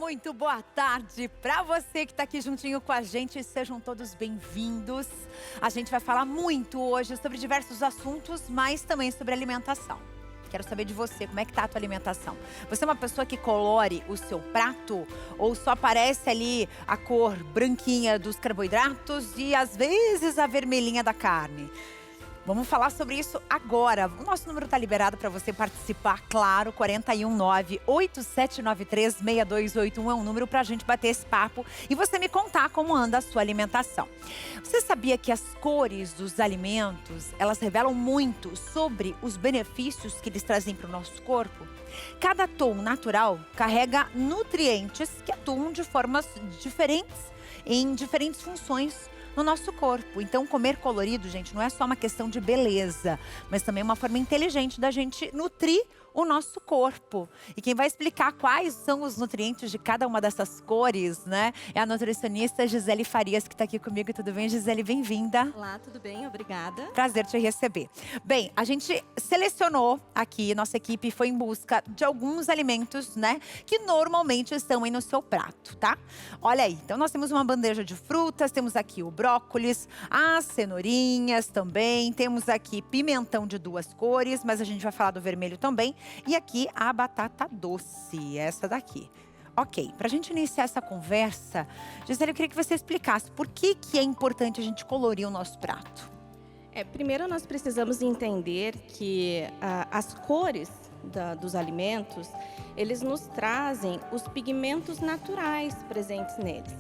muito boa tarde para você que está aqui juntinho com a gente. Sejam todos bem-vindos. A gente vai falar muito hoje sobre diversos assuntos, mas também sobre alimentação. Quero saber de você, como é que tá a tua alimentação? Você é uma pessoa que colore o seu prato ou só aparece ali a cor branquinha dos carboidratos e às vezes a vermelhinha da carne? Vamos falar sobre isso agora. O nosso número está liberado para você participar, claro, 419-8793-6281 é um número para a gente bater esse papo e você me contar como anda a sua alimentação. Você sabia que as cores dos alimentos, elas revelam muito sobre os benefícios que eles trazem para o nosso corpo? Cada tom natural carrega nutrientes que atuam de formas diferentes, em diferentes funções no nosso corpo. Então, comer colorido, gente, não é só uma questão de beleza, mas também uma forma inteligente da gente nutrir o nosso corpo. E quem vai explicar quais são os nutrientes de cada uma dessas cores, né, é a nutricionista Gisele Farias, que está aqui comigo. Tudo bem, Gisele? Bem-vinda. Olá, tudo bem? Obrigada. Prazer te receber. Bem, a gente selecionou aqui, nossa equipe foi em busca de alguns alimentos, né, que normalmente estão aí no seu prato, tá? Olha aí, então nós temos uma bandeja de frutas, temos aqui o brócolis, as cenourinhas também, temos aqui pimentão de duas cores, mas a gente vai falar do vermelho também, e aqui a batata doce, essa daqui. Ok, para a gente iniciar essa conversa, Gisele, eu queria que você explicasse por que é importante a gente colorir o nosso prato. Primeiro nós precisamos entender que as cores dos alimentos, eles nos trazem os pigmentos naturais presentes neles.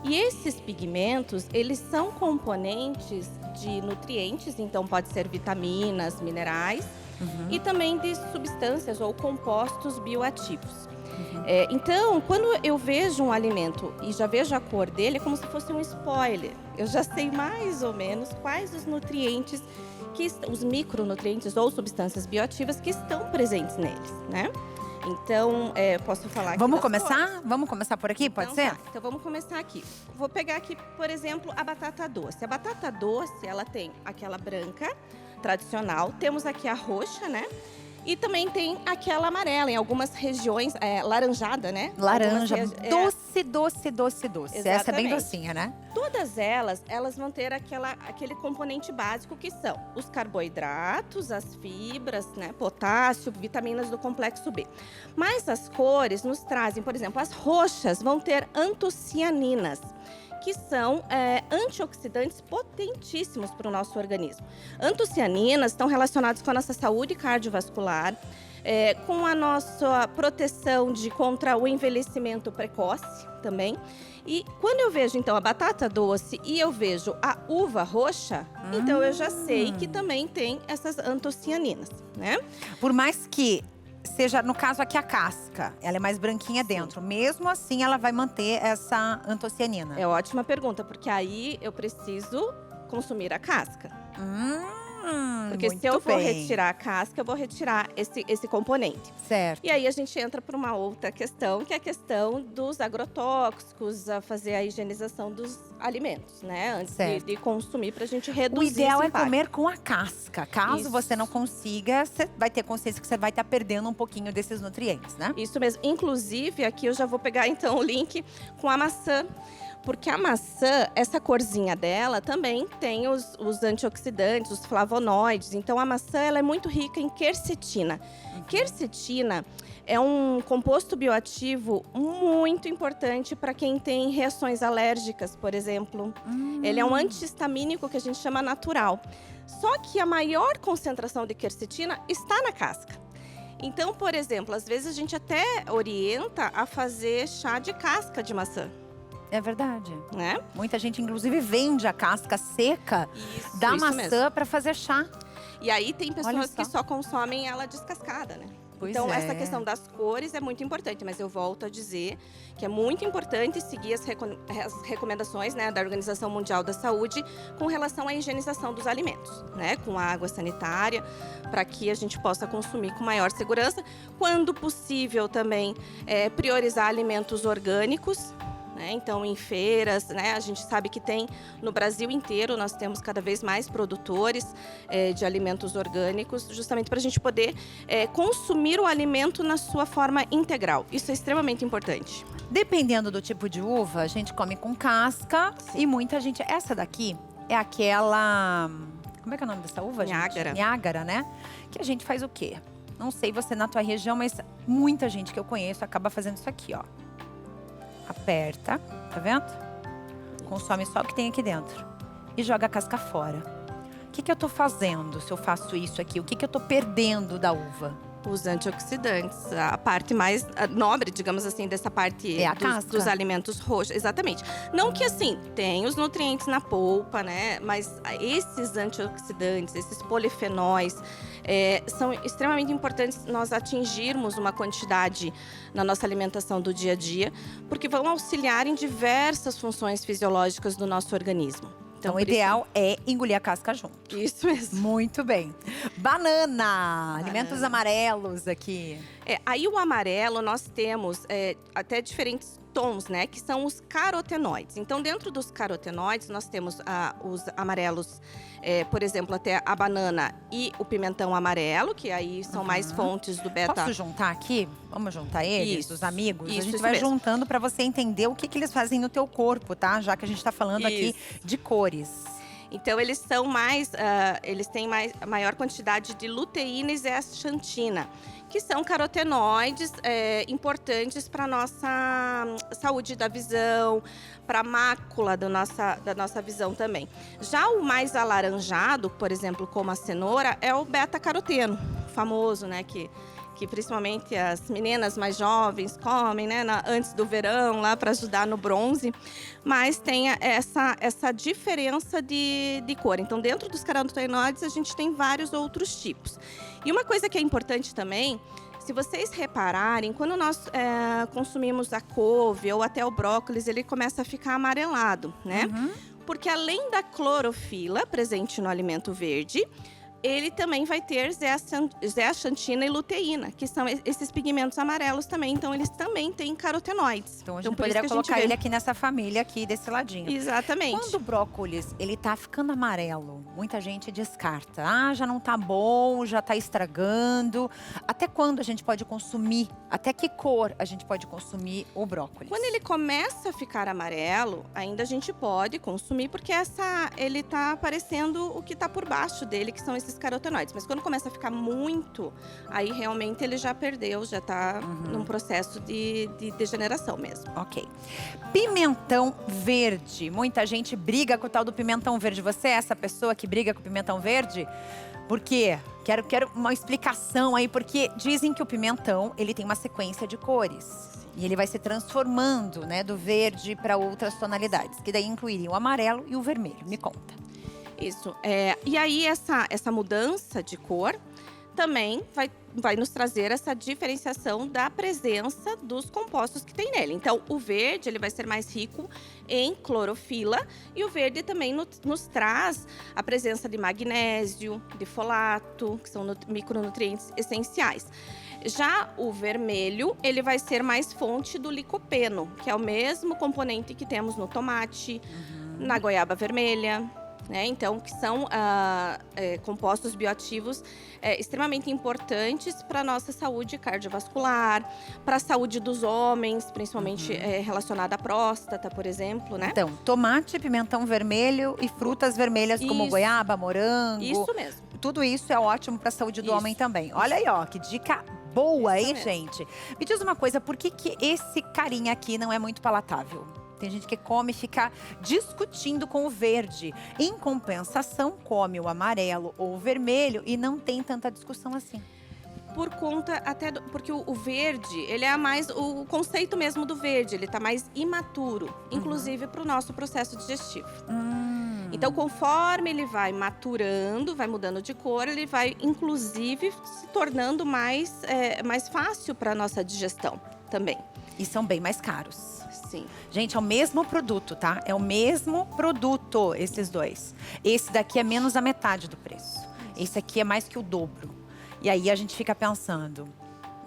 E esses pigmentos, eles são componentes de nutrientes, então pode ser vitaminas, minerais, e também de substâncias ou compostos bioativos. Então, quando eu vejo um alimento e já vejo a cor dele, é como se fosse um spoiler. Eu já sei mais ou menos quais os nutrientes, os micronutrientes ou substâncias bioativas que estão presentes neles, né? Então, posso falar aqui. Vamos começar? Cores. Vamos começar por aqui, pode ser? Tá. Então, vamos começar aqui. Vou pegar aqui, por exemplo, a batata doce. A batata doce, ela tem aquela branca, tradicional. Temos aqui a roxa, né? E também tem aquela amarela, em algumas regiões, laranjada, né? Laranja, doce. Exatamente. Essa é bem docinha, né? Todas elas vão ter aquele componente básico que são os carboidratos, as fibras, né? Potássio, vitaminas do complexo B. Mas as cores nos trazem, por exemplo, as roxas vão ter antocianinas, que são antioxidantes potentíssimos para o nosso organismo. Antocianinas estão relacionadas com a nossa saúde cardiovascular, com a nossa proteção contra o envelhecimento precoce também. E quando eu vejo, então, a batata doce e eu vejo a uva roxa, então eu já sei que também tem essas antocianinas, né? Por mais que seja, no caso aqui, a casca, ela é mais branquinha dentro. Mesmo assim, ela vai manter essa antocianina. É ótima pergunta, porque aí eu preciso consumir a casca. Porque se eu for retirar a casca, eu vou retirar esse componente. Certo. E aí a gente entra para uma outra questão, que é a questão dos agrotóxicos, a fazer a higienização dos alimentos, né? Antes de consumir, para a gente reduzir. O ideal esse é impacto. comer com a casca. Caso Isso. você não consiga, você vai ter consciência que você vai estar perdendo um pouquinho desses nutrientes, né? Isso mesmo. Inclusive, aqui eu já vou pegar então o link com a maçã. Porque a maçã, essa corzinha dela, também tem os antioxidantes, os flavonoides. Então, a maçã ela é muito rica em quercetina. Quercetina é um composto bioativo muito importante para quem tem reações alérgicas, por exemplo. Ele é um antihistamínico que a gente chama natural. Só que a maior concentração de quercetina está na casca. Então, por exemplo, às vezes a gente até orienta a fazer chá de casca de maçã. É verdade. Né? Muita gente, inclusive, vende a casca seca da maçã para fazer chá. E aí tem pessoas que só consomem ela descascada, né? Então, essa questão das cores é muito importante. Mas eu volto a dizer que é muito importante seguir as recomendações, né, da Organização Mundial da Saúde com relação à higienização dos alimentos, né? Com a água sanitária, para que a gente possa consumir com maior segurança. Quando possível, também priorizar alimentos orgânicos, né? Então, em feiras, né? A gente sabe que tem no Brasil inteiro, nós temos cada vez mais produtores de alimentos orgânicos, justamente para a gente poder consumir o alimento na sua forma integral. Isso é extremamente importante. Dependendo do tipo de uva, a gente come com casca. Sim. E muita gente… Essa daqui é aquela… Como é que é o nome dessa uva, gente? Niágara. Niágara, né? Que a gente faz o quê? Não sei você na tua região, mas muita gente que eu conheço acaba fazendo isso aqui, ó. Aperta, tá vendo? Consome só o que tem aqui dentro. E joga a casca fora. O que eu tô fazendo se eu faço isso aqui? O que eu tô perdendo da uva? Os antioxidantes, a parte mais nobre, digamos assim, dessa parte É a casca. dos alimentos roxos. Exatamente. Não que assim, tem os nutrientes na polpa, né? Mas esses antioxidantes, esses polifenóis, são extremamente importantes nós atingirmos uma quantidade na nossa alimentação do dia a dia, porque vão auxiliar em diversas funções fisiológicas do nosso organismo. Então, o ideal é engolir a casca junto. Isso mesmo. Muito bem. Banana, alimentos amarelos aqui. Aí o amarelo nós temos até diferentes tons, né? Que são os carotenoides. Então, dentro dos carotenoides, nós temos os amarelos, por exemplo, até a banana e o pimentão amarelo, que aí são mais fontes do beta. Posso juntar aqui? Vamos juntar eles, Isso. os amigos? Isso, a gente isso vai mesmo. juntando para você entender o que eles fazem no teu corpo, tá? Já que a gente tá falando aqui de cores. Então, eles são mais, eles têm maior quantidade de luteína e zeaxantina, que são carotenoides importantes para a nossa saúde da visão, para a mácula da nossa visão também. Já o mais alaranjado, por exemplo, como a cenoura, é o beta-caroteno, famoso, né, que principalmente as meninas mais jovens comem, né, antes do verão, lá para ajudar no bronze. Mas tem essa diferença de cor. Então, dentro dos carotenoides, a gente tem vários outros tipos. E uma coisa que é importante também, se vocês repararem, quando nós consumimos a couve ou até o brócolis, ele começa a ficar amarelado, né? Porque além da clorofila presente no alimento verde, ele também vai ter zeaxantina e luteína, que são esses pigmentos amarelos também. Então, eles também têm carotenoides. Então, a gente poderia colocar ele aqui nessa família aqui, desse ladinho. Exatamente. Quando o brócolis, ele tá ficando amarelo, muita gente descarta. Ah, já não tá bom, já tá estragando. Até quando a gente pode consumir? Até que cor a gente pode consumir o brócolis? Quando ele começa a ficar amarelo, ainda a gente pode consumir, porque ele tá aparecendo o que tá por baixo dele, que são esses carotenoides. Mas quando começa a ficar muito, aí realmente ele já perdeu, já está num processo de degeneração mesmo. Ok. Pimentão verde. Muita gente briga com o tal do pimentão verde. Você é essa pessoa que briga com o pimentão verde? Por quê? Quero uma explicação aí, porque dizem que o pimentão, ele tem uma sequência de cores. E ele vai se transformando, né, do verde para outras tonalidades, que daí incluiriam o amarelo e o vermelho. Me conta. Isso. E aí, essa mudança de cor também vai nos trazer essa diferenciação da presença dos compostos que tem nele. Então, o verde ele vai ser mais rico em clorofila e o verde também nos traz a presença de magnésio, de folato, que são micronutrientes essenciais. Já o vermelho, ele vai ser mais fonte do licopeno, que é o mesmo componente que temos no tomate, na goiaba vermelha. Né? Então, que são compostos bioativos extremamente importantes para a nossa saúde cardiovascular, para a saúde dos homens, principalmente relacionada à próstata, por exemplo, né? Então, tomate, pimentão vermelho e frutas vermelhas como goiaba, morango. Isso mesmo. Tudo isso é ótimo para a saúde do homem também. Olha aí, ó, que dica boa, hein, gente? Me diz uma coisa, por que esse carinha aqui não é muito palatável? Tem gente que come e fica discutindo com o verde. Em compensação, come o amarelo ou o vermelho e não tem tanta discussão assim. Por conta porque o verde, ele é mais o conceito mesmo do verde, ele está mais imaturo, inclusive para o nosso processo digestivo. Então, conforme ele vai maturando, vai mudando de cor, ele vai inclusive se tornando mais fácil para a nossa digestão também. E são bem mais caros. Sim. Gente, é o mesmo produto, tá? É o mesmo produto, esses dois. Esse daqui é menos da metade do preço. Esse aqui é mais que o dobro. E aí a gente fica pensando,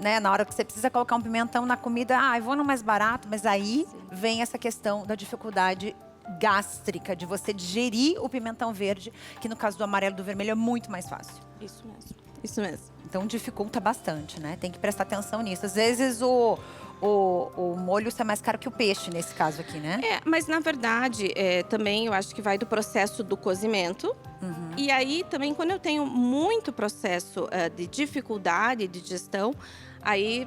né? Na hora que você precisa colocar um pimentão na comida, eu vou no mais barato, mas aí vem essa questão da dificuldade gástrica, de você digerir o pimentão verde, que no caso do amarelo e do vermelho é muito mais fácil. Isso mesmo, isso mesmo. Então dificulta bastante, né? Tem que prestar atenção nisso. Às vezes o molho sai mais caro que o peixe, nesse caso aqui, né? Mas na verdade, também eu acho que vai do processo do cozimento. E aí também quando eu tenho muito processo de dificuldade de digestão, aí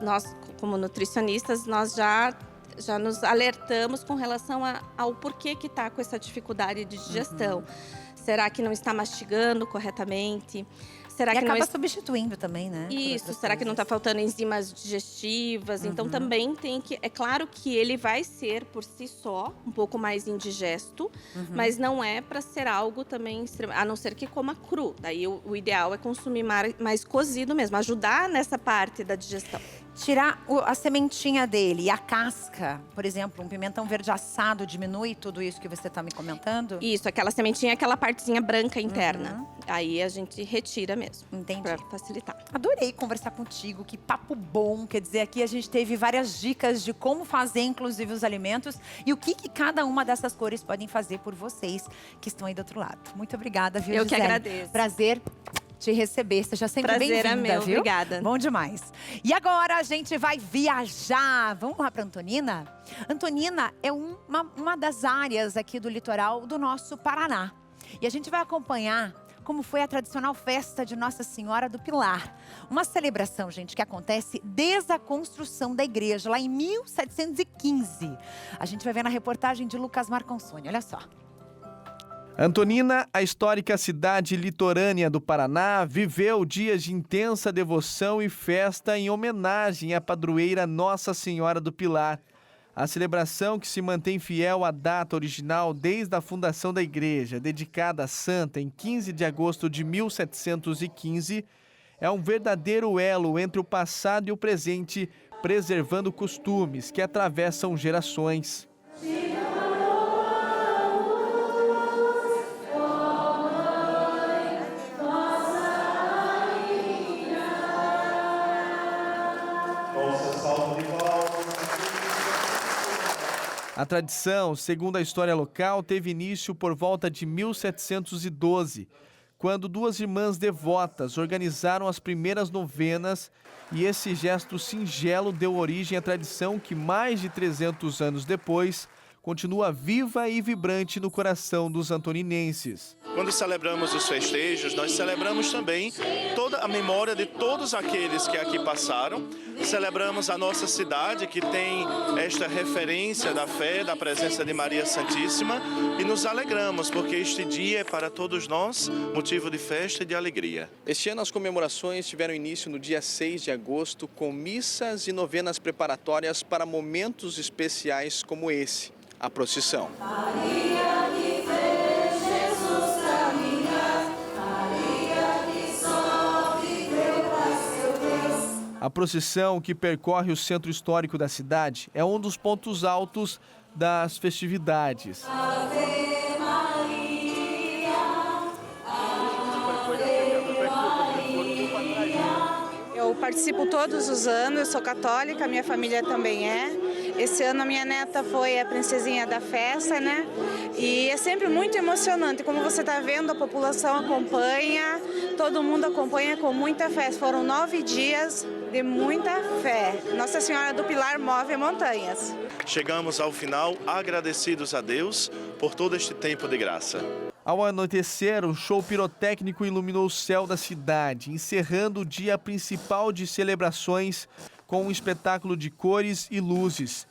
nós, como nutricionistas, nós já nos alertamos com relação ao porquê que está com essa dificuldade de digestão. Será que não está mastigando corretamente? Será que acaba substituindo também, né? Isso, será que não está faltando enzimas digestivas? Então também tem que... É claro que ele vai ser, por si só, um pouco mais indigesto, mas não é para ser algo também... A não ser que coma cru. Daí o ideal é consumir mais cozido mesmo, ajudar nessa parte da digestão. Tirar a sementinha dele e a casca, por exemplo, um pimentão verde assado diminui tudo isso que você está me comentando? Isso, aquela sementinha, aquela partezinha branca interna. Aí a gente retira mesmo. Entendi. Para facilitar. Adorei conversar contigo, que papo bom. Quer dizer, aqui a gente teve várias dicas de como fazer, inclusive, os alimentos e o que cada uma dessas cores podem fazer por vocês que estão aí do outro lado. Muito obrigada, viu, Eu Gisele? que agradeço. Prazer te receber. Seja sempre bem-vinda, Prazer é meu, viu? obrigada. Bom demais. E agora a gente vai viajar. Vamos lá para Antonina? Antonina é uma das áreas aqui do litoral do nosso Paraná. E a gente vai acompanhar como foi a tradicional festa de Nossa Senhora do Pilar. Uma celebração, gente, que acontece desde a construção da igreja, lá em 1715. A gente vai ver na reportagem de Lucas Marconsoni. Olha só. Antonina, a histórica cidade litorânea do Paraná, viveu dias de intensa devoção e festa em homenagem à padroeira Nossa Senhora do Pilar. A celebração, que se mantém fiel à data original desde a fundação da igreja, dedicada à santa em 15 de agosto de 1715, é um verdadeiro elo entre o passado e o presente, preservando costumes que atravessam gerações. A tradição, segundo a história local, teve início por volta de 1712, quando duas irmãs devotas organizaram as primeiras novenas e esse gesto singelo deu origem à tradição que, mais de 300 anos depois, continua viva e vibrante no coração dos antoninenses. Quando celebramos os festejos, nós celebramos também toda a memória de todos aqueles que aqui passaram. Celebramos a nossa cidade, que tem esta referência da fé, da presença de Maria Santíssima, e nos alegramos, porque este dia é para todos nós motivo de festa e de alegria. Este ano as comemorações tiveram início no dia 6 de agosto, com missas e novenas preparatórias para momentos especiais como esse, a procissão. Maria que fez Jesus caminhar, Maria que só viveu para seu Deus. A procissão, que percorre o centro histórico da cidade, é um dos pontos altos das festividades. Ave Maria, Ave Maria. Eu participo todos os anos, eu sou católica, minha família também é. Esse ano a minha neta foi a princesinha da festa, né? E é sempre muito emocionante. Como você está vendo, a população acompanha, todo mundo acompanha com muita fé. Foram 9 dias de muita fé. Nossa Senhora do Pilar move montanhas. Chegamos ao final agradecidos a Deus por todo este tempo de graça. Ao anoitecer, um show pirotécnico iluminou o céu da cidade, encerrando o dia principal de celebrações com um espetáculo de cores e luzes.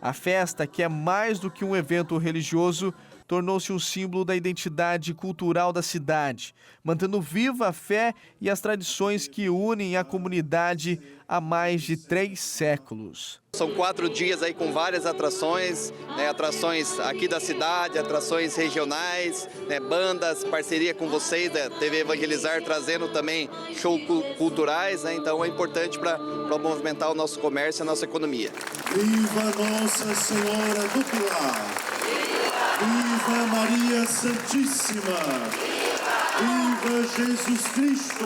A festa, que é mais do que um evento religioso, tornou-se um símbolo da identidade cultural da cidade, mantendo viva a fé e as tradições que unem a comunidade há mais de 3 séculos. São 4 dias aí com várias atrações, atrações aqui da cidade, atrações regionais, bandas, parceria com vocês, da TV Evangelizar, trazendo também shows culturais, então é importante para movimentar o nosso comércio e a nossa economia. Viva Nossa Senhora do Pilar! Viva Maria Santíssima! Viva Jesus Cristo!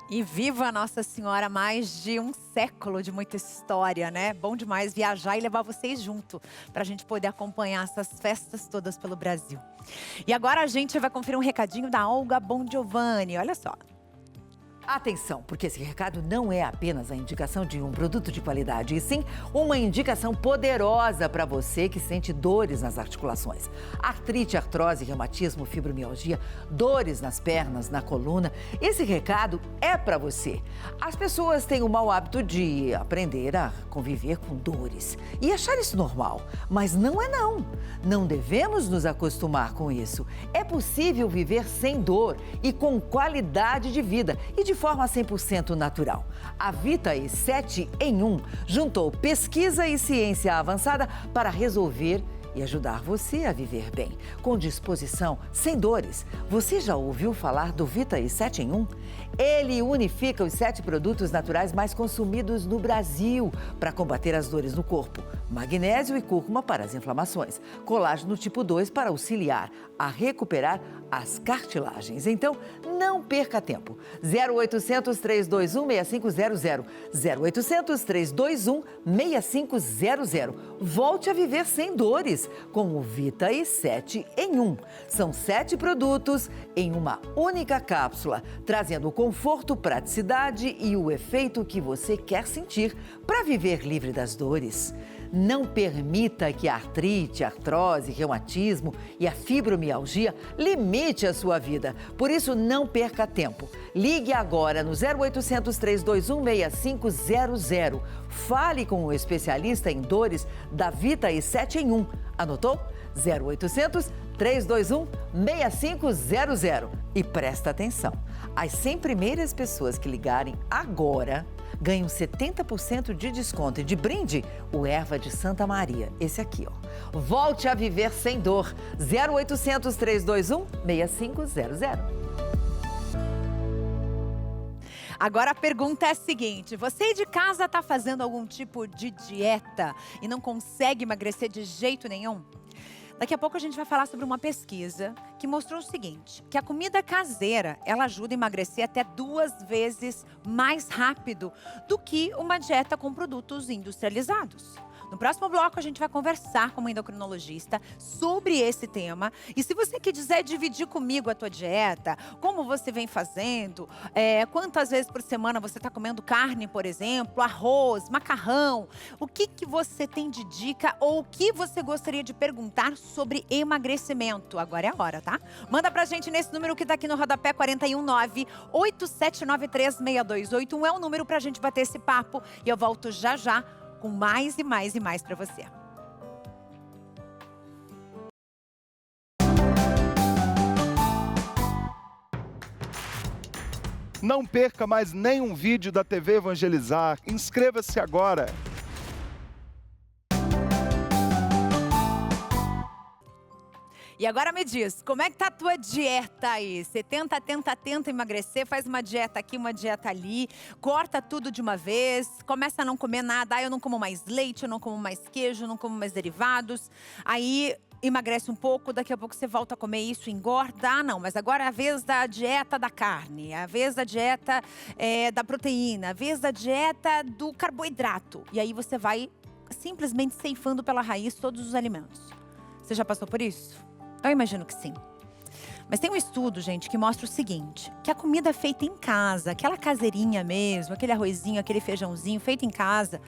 E viva Nossa Senhora, mais de um século de muita história, né? Bom demais viajar e levar vocês junto, para a gente poder acompanhar essas festas todas pelo Brasil. E agora a gente vai conferir um recadinho da Olga Bon Giovanni, olha só. Atenção, porque esse recado não é apenas a indicação de um produto de qualidade, e sim uma indicação poderosa para você que sente dores nas articulações. Artrite, artrose, reumatismo, fibromialgia, dores nas pernas, na coluna. Esse recado é para você. As pessoas têm o mau hábito de aprender a conviver com dores e achar isso normal, mas não é não. Não devemos nos acostumar com isso. É possível viver sem dor e com qualidade de vida e de forma 100% natural. A Vitae 7 em 1 juntou pesquisa e ciência avançada para resolver e ajudar você a viver bem, com disposição, sem dores. Você já ouviu falar do Vitae 7 em 1? Ele unifica os 7 produtos naturais mais consumidos no Brasil para combater as dores no corpo. Magnésio e cúrcuma para as inflamações. Colágeno tipo 2 para auxiliar a recuperar as cartilagens. Então, não perca tempo. 0800 321 6500. 0800 321 6500. Volte a viver sem dores com o Vitae 7 em 1. São 7 produtos em uma única cápsula, trazendo conforto, praticidade e o efeito que você quer sentir para viver livre das dores. Não permita que a artrite, a artrose, reumatismo e a fibromialgia limite a sua vida. Por isso, não perca tempo. Ligue agora no 0800 321 6500. Fale com o especialista em dores da Vitae 7 em 1. Anotou? 0800 321 6500. E presta atenção, as 100 primeiras pessoas que ligarem agora ganham 70% de desconto e de brinde o Erva de Santa Maria. Esse aqui, ó. Volte a viver sem dor. 0800 321 6500. Agora a pergunta é a seguinte: você de casa está fazendo algum tipo de dieta e não consegue emagrecer de jeito nenhum? Daqui a pouco a gente vai falar sobre uma pesquisa que mostrou o seguinte, que a comida caseira, ela ajuda a emagrecer até 2 vezes mais rápido do que uma dieta com produtos industrializados. No próximo bloco, a gente vai conversar com uma endocrinologista sobre esse tema. E se você quiser dividir comigo a tua dieta, como você vem fazendo, quantas vezes por semana você está comendo carne, por exemplo, arroz, macarrão, o que você tem de dica ou o que você gostaria de perguntar sobre emagrecimento? Agora é a hora, tá? Manda pra gente nesse número que tá aqui no rodapé, 419-8793-6281. É o número pra gente bater esse papo e eu volto já já com mais e mais e mais para você. Não perca mais nenhum vídeo da TV Evangelizar. Inscreva-se agora. E agora me diz, como é que tá a tua dieta aí? Você tenta emagrecer, faz uma dieta aqui, uma dieta ali, corta tudo de uma vez, começa a não comer nada, eu não como mais leite, eu não como mais queijo, eu não como mais derivados, aí emagrece um pouco, daqui a pouco você volta a comer isso, engorda, não, mas agora é a vez da dieta da carne, é a vez da dieta da proteína, a vez da dieta do carboidrato, e aí você vai simplesmente ceifando pela raiz todos os alimentos. Você já passou por isso? Eu imagino que sim. Mas tem um estudo, gente, que mostra o seguinte, que a comida feita em casa, aquela caseirinha mesmo, aquele arrozinho, aquele feijãozinho feito em casa,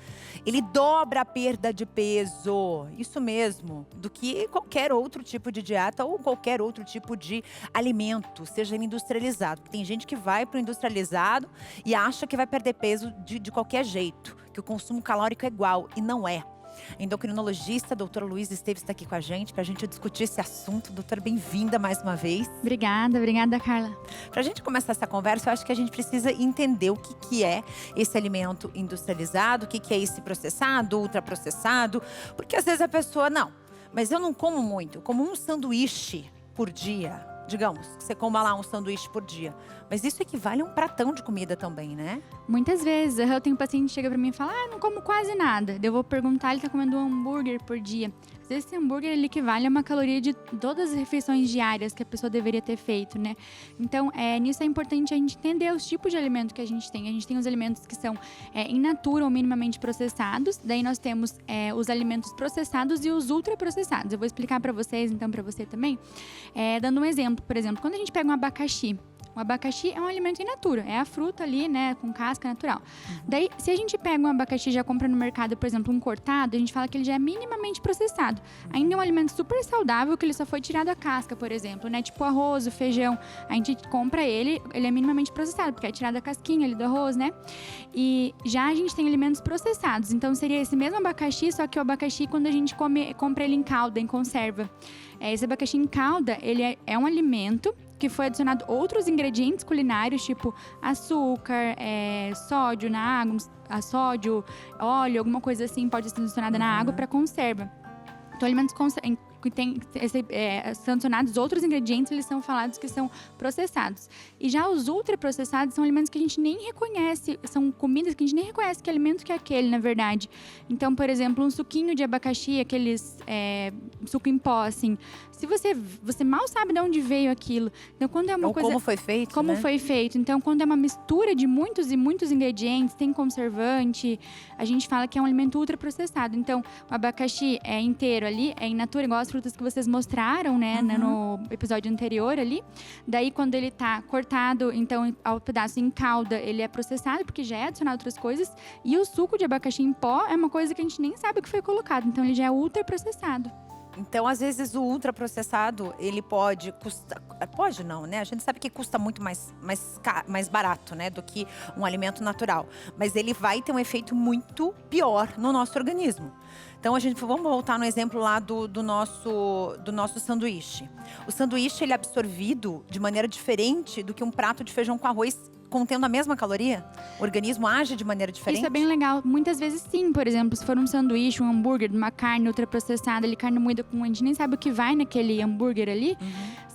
ele dobra a perda de peso, isso mesmo, do que qualquer outro tipo de dieta ou qualquer outro tipo de alimento, seja ele industrializado. Tem gente que vai para o industrializado e acha que vai perder peso de qualquer jeito, que o consumo calórico é igual, e não é. Endocrinologista, doutora Luísa Esteves está aqui com a gente para a gente discutir esse assunto. Doutora, bem-vinda mais uma vez. Obrigada, Carla. Para a gente começar essa conversa, eu acho que a gente precisa entender o que é esse alimento industrializado, o que é esse processado, ultraprocessado, porque às vezes a pessoa, não, mas eu não como muito, eu como um sanduíche por dia. Digamos, que você coma lá um sanduíche por dia. Mas isso equivale a um pratão de comida também, né? Muitas vezes. Eu tenho um paciente que chega pra mim e fala, não como quase nada. Daí eu vou perguntar, ele tá comendo um hambúrguer por dia. esse hambúrguer ele equivale a uma caloria de todas as refeições diárias que a pessoa deveria ter feito, né? Então, nisso é importante a gente entender os tipos de alimento que a gente tem. A gente tem os alimentos que são in natura ou minimamente processados. Daí nós temos os alimentos processados e os ultraprocessados. Eu vou explicar para vocês, então, para você também. Dando um exemplo, por exemplo, quando a gente pega um abacaxi. O abacaxi é um alimento in natura, é a fruta ali, né, com casca natural. Daí, se a gente pega um abacaxi e já compra no mercado, por exemplo, um cortado, a gente fala que ele já é minimamente processado. Ainda é um alimento super saudável, que ele só foi tirado a casca, por exemplo, né, tipo o arroz, o feijão. A gente compra ele é minimamente processado, porque é tirada a casquinha ali do arroz, né? E já a gente tem alimentos processados, então seria esse mesmo abacaxi, só que o abacaxi, quando a gente compra ele em calda, em conserva. Esse abacaxi em calda, ele é um alimento que foi adicionado outros ingredientes culinários, tipo açúcar, sódio na água, sódio, óleo, alguma coisa assim pode ser adicionada na água para conserva. Então, alimentos que são adicionados outros ingredientes, eles são falados que são processados. E já os ultraprocessados são alimentos que a gente nem reconhece, são comidas que a gente nem reconhece que alimento que é aquele, na verdade. Então, por exemplo, um suquinho de abacaxi, aqueles suco em pó, assim, se você mal sabe de onde veio aquilo. Então, quando é uma Ou coisa... como foi feito, Como né? foi feito. Então, quando é uma mistura de muitos e muitos ingredientes, tem conservante, a gente fala que é um alimento ultraprocessado. Então, o abacaxi é inteiro ali, é in natura, igual as frutas que vocês mostraram, né, no episódio anterior ali. Daí, quando ele tá cortado, então, ao pedaço em calda, ele é processado, porque já é adicionado outras coisas. E o suco de abacaxi em pó é uma coisa que a gente nem sabe o que foi colocado. Então, ele já é ultraprocessado. Então, às vezes, o ultraprocessado, ele pode custar... Pode não, né? A gente sabe que custa muito mais barato, né? Do que um alimento natural. Mas ele vai ter um efeito muito pior no nosso organismo. Então, vamos voltar no exemplo lá do nosso sanduíche. O sanduíche, ele é absorvido de maneira diferente do que um prato de feijão com arroz contendo a mesma caloria? O organismo age de maneira diferente? Isso é bem legal. Muitas vezes sim. Por exemplo, se for um sanduíche, um hambúrguer, uma carne ultraprocessada, ali, carne moída com... A gente nem sabe o que vai naquele hambúrguer ali.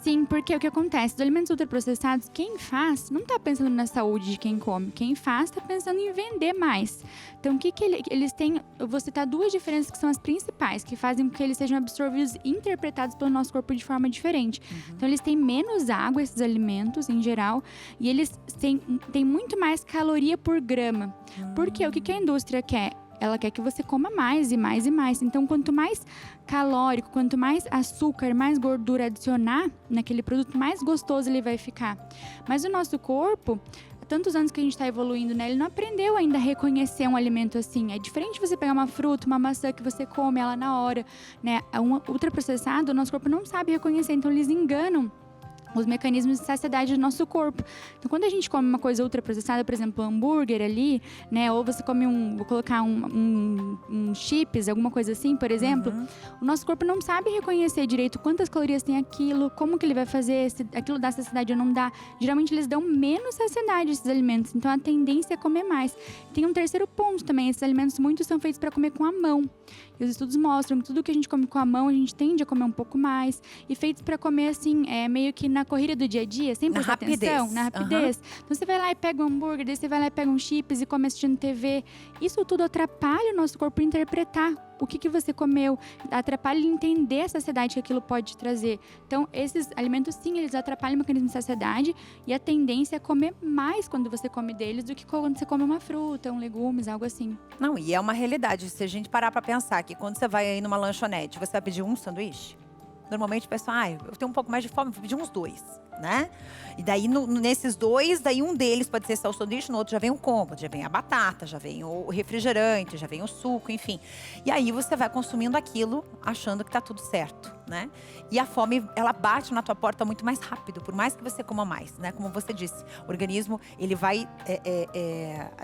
Sim, porque o que acontece? Os alimentos ultraprocessados, quem faz não está pensando na saúde de quem come. Quem faz está pensando em vender mais. Então, o que eles têm? Eu vou citar duas diferenças que são as principais, que fazem com que eles sejam absorvidos e interpretados pelo nosso corpo de forma diferente. Então, eles têm menos água, esses alimentos, em geral, e eles têm muito mais caloria por grama. Porque o que a indústria quer? Ela quer que você coma mais e mais e mais. Então, quanto mais calórico, quanto mais açúcar, mais gordura adicionar naquele produto, mais gostoso ele vai ficar. Mas o nosso corpo, há tantos anos que a gente está evoluindo, né? Ele não aprendeu ainda a reconhecer um alimento assim. É diferente você pegar uma fruta, uma maçã que você come ela na hora, né? Um ultraprocessado, o nosso corpo não sabe reconhecer. Então, eles enganam os mecanismos de saciedade do nosso corpo. Então, quando a gente come uma coisa ultraprocessada, por exemplo, um hambúrguer ali, né? Ou você come vou colocar um chips, alguma coisa assim, por exemplo. O nosso corpo não sabe reconhecer direito quantas calorias tem aquilo, como que ele vai fazer, se aquilo dá saciedade ou não dá. Geralmente, eles dão menos saciedade, esses alimentos. Então, a tendência é comer mais. Tem um terceiro ponto também. Esses alimentos, muitos são feitos para comer com a mão. E os estudos mostram que tudo que a gente come com a mão, a gente tende a comer um pouco mais. E feitos para comer, assim, meio que na corrida do dia a dia, sem prestar atenção, na rapidez. Então, você vai lá e pega um hambúrguer, daí você vai lá e pega um chips e come assistindo TV. Isso tudo atrapalha o nosso corpo a interpretar o que você comeu, atrapalha ele entender a saciedade que aquilo pode trazer. Então, esses alimentos, sim, eles atrapalham o mecanismo de saciedade e a tendência é comer mais quando você come deles do que quando você come uma fruta, legumes, algo assim. Não, e é uma realidade. Se a gente parar pra pensar que quando você vai aí numa lanchonete, você vai pedir um sanduíche, normalmente o pessoal, eu tenho um pouco mais de fome, vou pedir uns 2, né? E daí, nesses 2, daí um deles pode ser só o sanduíche, no outro já vem o combo, já vem a batata, já vem o refrigerante, já vem o suco, enfim. E aí você vai consumindo aquilo, achando que tá tudo certo, né? E a fome, ela bate na tua porta muito mais rápido, por mais que você coma mais, né? Como você disse, o organismo, ele vai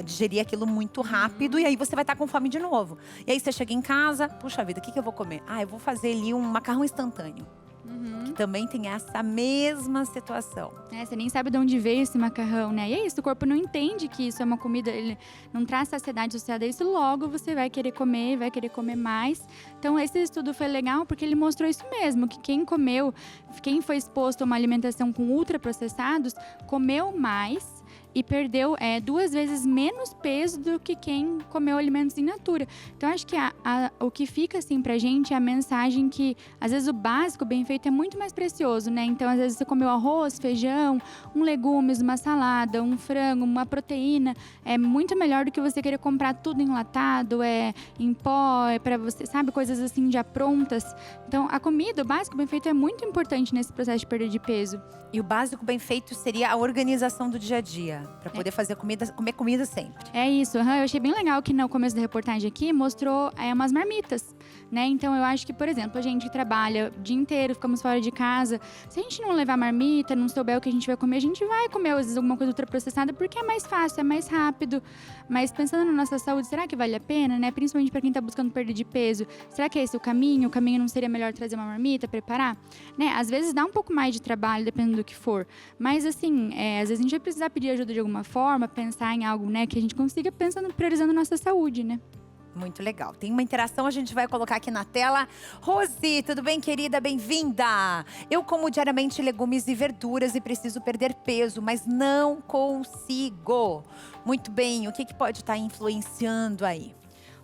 digerir aquilo muito rápido e aí você vai estar com fome de novo. E aí você chega em casa, puxa vida, o que eu vou comer? Eu vou fazer ali um macarrão instantâneo. Que também tem essa mesma situação. Você nem sabe de onde veio esse macarrão, né? E é isso, o corpo não entende que isso é uma comida, ele não traz saciedade associada a isso, logo você vai querer comer, vai querer comer mais. Então, esse estudo foi legal porque ele mostrou isso mesmo, que quem comeu, quem foi exposto a uma alimentação com ultraprocessados, comeu mais, e perdeu 2 vezes menos peso do que quem comeu alimentos in natura. Então, acho que o que fica assim pra gente é a mensagem que, às vezes, o básico bem feito é muito mais precioso, né? Então, às vezes, você comeu arroz, feijão, legumes, uma salada, um frango, uma proteína. É muito melhor do que você querer comprar tudo enlatado, em pó, pra você, sabe? Coisas assim já prontas. Então, a comida, o básico bem feito é muito importante nesse processo de perda de peso. E o básico bem feito seria a organização do dia a dia, para poder fazer comer comida sempre. É isso, eu achei bem legal que no começo da reportagem aqui mostrou umas marmitas, né? Então eu acho que, por exemplo, a gente trabalha o dia inteiro, ficamos fora de casa. Se a gente não levar marmita, não souber o que a gente vai comer, a gente vai comer às vezes alguma coisa ultraprocessada porque é mais fácil, é mais rápido. Mas pensando na nossa saúde, será que vale a pena, né? Principalmente para quem está buscando perda de peso. Será que é esse o caminho? O caminho não seria melhor trazer uma marmita, preparar? Né? Às vezes dá um pouco mais de trabalho, dependendo do que for. Mas assim, às vezes a gente vai precisar pedir ajuda de alguma forma, pensar em algo, né, que a gente consiga priorizando a nossa saúde, né? Muito legal. Tem uma interação, a gente vai colocar aqui na tela. Rose, tudo bem, querida? Bem-vinda! Eu como diariamente legumes e verduras e preciso perder peso, mas não consigo. Muito bem, o que pode estar influenciando aí?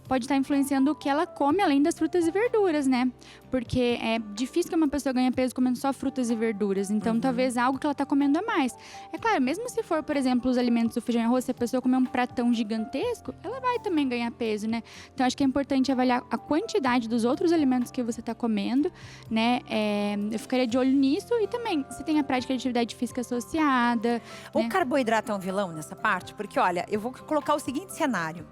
Pode estar influenciando o que ela come além das frutas e verduras, né? Porque é difícil que uma pessoa ganhe peso comendo só frutas e verduras. Então, talvez algo que ela está comendo a mais. É claro, mesmo se for, por exemplo, os alimentos do feijão e arroz, se a pessoa comer um pratão gigantesco, ela vai também ganhar peso, né? Então, acho que é importante avaliar a quantidade dos outros alimentos que você está comendo, né? Eu ficaria de olho nisso e também, se tem a prática de atividade física associada. O né? carboidrato é um vilão nessa parte? Porque, olha, eu vou colocar o seguinte cenário.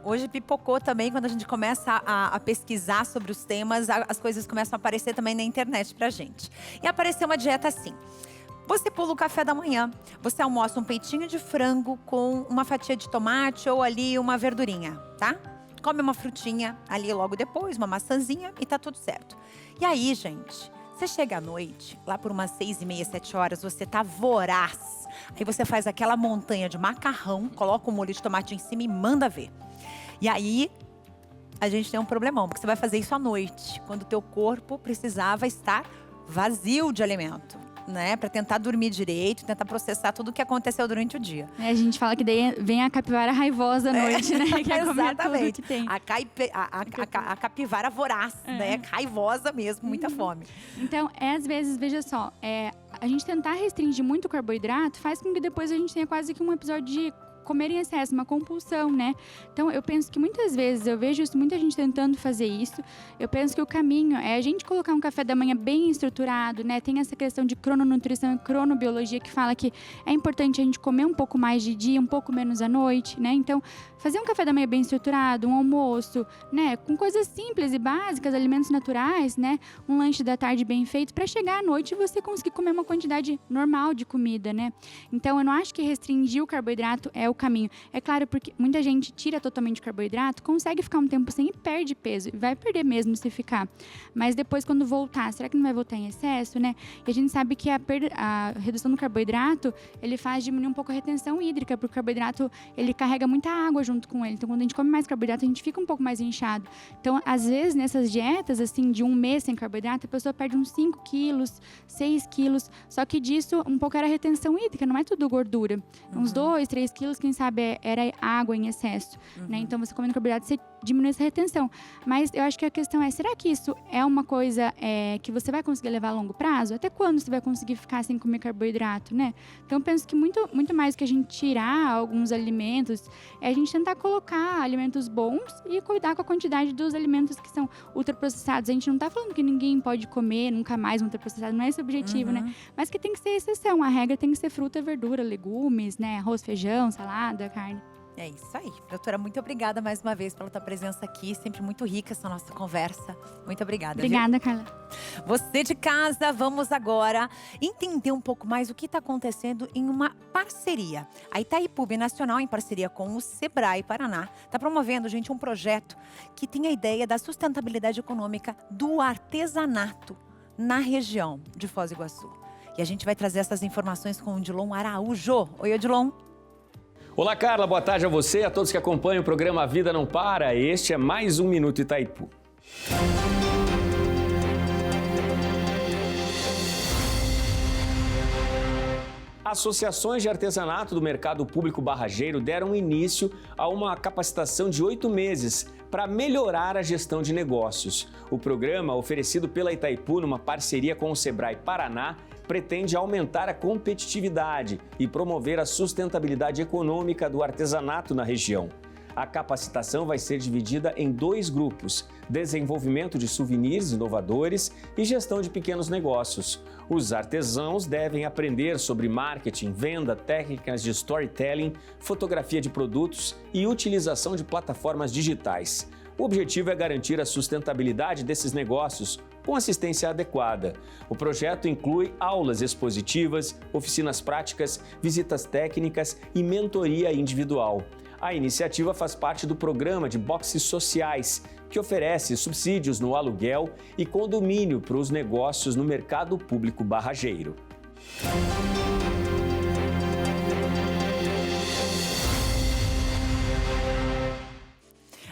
Hoje pipocou também, quando a gente começa a pesquisar sobre os temas, as coisas começam a aparecer também na internet pra gente. E apareceu uma dieta assim. Você pula o café da manhã, você almoça um peitinho de frango com uma fatia de tomate ou ali uma verdurinha, tá? Come uma frutinha ali logo depois, uma maçãzinha e tá tudo certo. E aí, gente, você chega à noite, lá por umas 6h30, 7 horas, você tá voraz. Aí você faz aquela montanha de macarrão, coloca um molho de tomate em cima e manda ver. E aí, a gente tem um problemão, porque você vai fazer isso à noite, quando o teu corpo precisava estar vazio de alimento, né? Pra tentar dormir direito, tentar processar tudo o que aconteceu durante o dia. A gente fala que daí vem a capivara raivosa à noite, né? Que é comer tudo que tem. A capivara voraz, né? Raivosa mesmo, muita fome. Então, às vezes, veja só, a gente tentar restringir muito o carboidrato faz com que depois a gente tenha quase que um episódio de comer em excesso, uma compulsão, né? Então, eu penso que muitas vezes, eu vejo muita gente tentando fazer isso. Eu penso que o caminho é a gente colocar um café da manhã bem estruturado, né? Tem essa questão de crononutrição e cronobiologia que fala que é importante a gente comer um pouco mais de dia, um pouco menos à noite, né? Então, fazer um café da manhã bem estruturado, um almoço, né? Com coisas simples e básicas, alimentos naturais, né? Um lanche da tarde bem feito, para chegar à noite e você conseguir comer uma quantidade normal de comida, né? Então, eu não acho que restringir o carboidrato é o caminho. É claro, porque muita gente tira totalmente o carboidrato, consegue ficar um tempo sem e perde peso. E vai perder mesmo se ficar. Mas depois, quando voltar, será que não vai voltar em excesso, né? E a gente sabe que a redução do carboidrato, ele faz diminuir um pouco a retenção hídrica, porque o carboidrato, ele carrega muita água junto com ele. Então, quando a gente come mais carboidrato, a gente fica um pouco mais inchado. Então, às vezes, nessas dietas, assim, de um mês sem carboidrato, a pessoa perde uns 5 quilos, 6 quilos. Só que disso, um pouco era a retenção hídrica, não é tudo gordura. Uns 2, 3 quilos, quem sabe, era água em excesso, né? Então, você comendo carboidrato, você diminui essa retenção. Mas eu acho que a questão é, será que isso é uma coisa que você vai conseguir levar a longo prazo? Até quando você vai conseguir ficar sem comer carboidrato, né? Então, eu penso que muito mais que a gente tirar alguns alimentos, é a gente tentar colocar alimentos bons e cuidar com a quantidade dos alimentos que são ultraprocessados. A gente não tá falando que ninguém pode comer nunca mais um ultraprocessado, não é esse o objetivo, né? Mas que tem que ser exceção. A regra tem que ser fruta, verdura, legumes, né? Arroz, feijão, salada, carne. É isso aí. Doutora, muito obrigada mais uma vez pela tua presença aqui. Sempre muito rica essa nossa conversa. Muito obrigada. Obrigada, viu? Carla. Você de casa, vamos agora entender um pouco mais o que está acontecendo em uma parceria. A Itaipu Nacional, em parceria com o Sebrae Paraná, está promovendo, gente, um projeto que tem a ideia da sustentabilidade econômica do artesanato na região de Foz do Iguaçu. E a gente vai trazer essas informações com o Odilon Araújo. Oi, Odilon. Olá, Carla. Boa tarde a você, a todos que acompanham o programa A Vida Não Para. Este é mais um Minuto Itaipu. Associações de artesanato do mercado público barrageiro deram início a uma capacitação de 8 meses para melhorar a gestão de negócios. O programa, oferecido pela Itaipu numa parceria com o Sebrae Paraná, pretende aumentar a competitividade e promover a sustentabilidade econômica do artesanato na região. A capacitação vai ser dividida em 2 grupos: desenvolvimento de souvenirs inovadores e gestão de pequenos negócios. Os artesãos devem aprender sobre marketing, venda, técnicas de storytelling, fotografia de produtos e utilização de plataformas digitais. O objetivo é garantir a sustentabilidade desses negócios com assistência adequada. O projeto inclui aulas expositivas, oficinas práticas, visitas técnicas e mentoria individual. A iniciativa faz parte do programa de boxes sociais, que oferece subsídios no aluguel e condomínio para os negócios no mercado público barrageiro.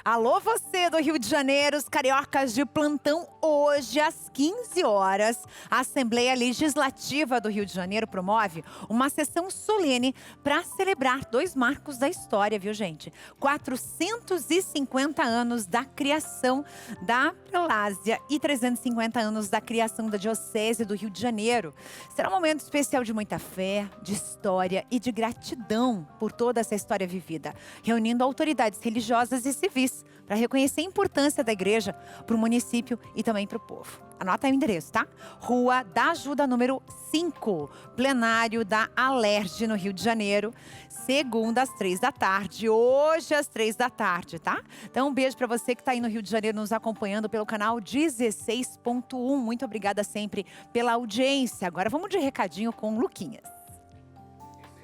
Alô você do Rio de Janeiro, os cariocas de plantão. Hoje, às 15 horas, a Assembleia Legislativa do Rio de Janeiro promove uma sessão solene para celebrar 2 marcos da história, viu, gente? 450 anos da criação da Prelásia e 350 anos da criação da Diocese do Rio de Janeiro. Será um momento especial de muita fé, de história e de gratidão por toda essa história vivida, reunindo autoridades religiosas e civis para reconhecer a importância da igreja para o município e também para o povo. Anota aí o endereço, tá? Rua da Ajuda, número 5, plenário da Alerj, no Rio de Janeiro, segunda às 3 da tarde, hoje às 3 da tarde, tá? Então, um beijo para você que está aí no Rio de Janeiro nos acompanhando pelo canal 16.1. Muito obrigada sempre pela audiência. Agora vamos de recadinho com o Luquinhas.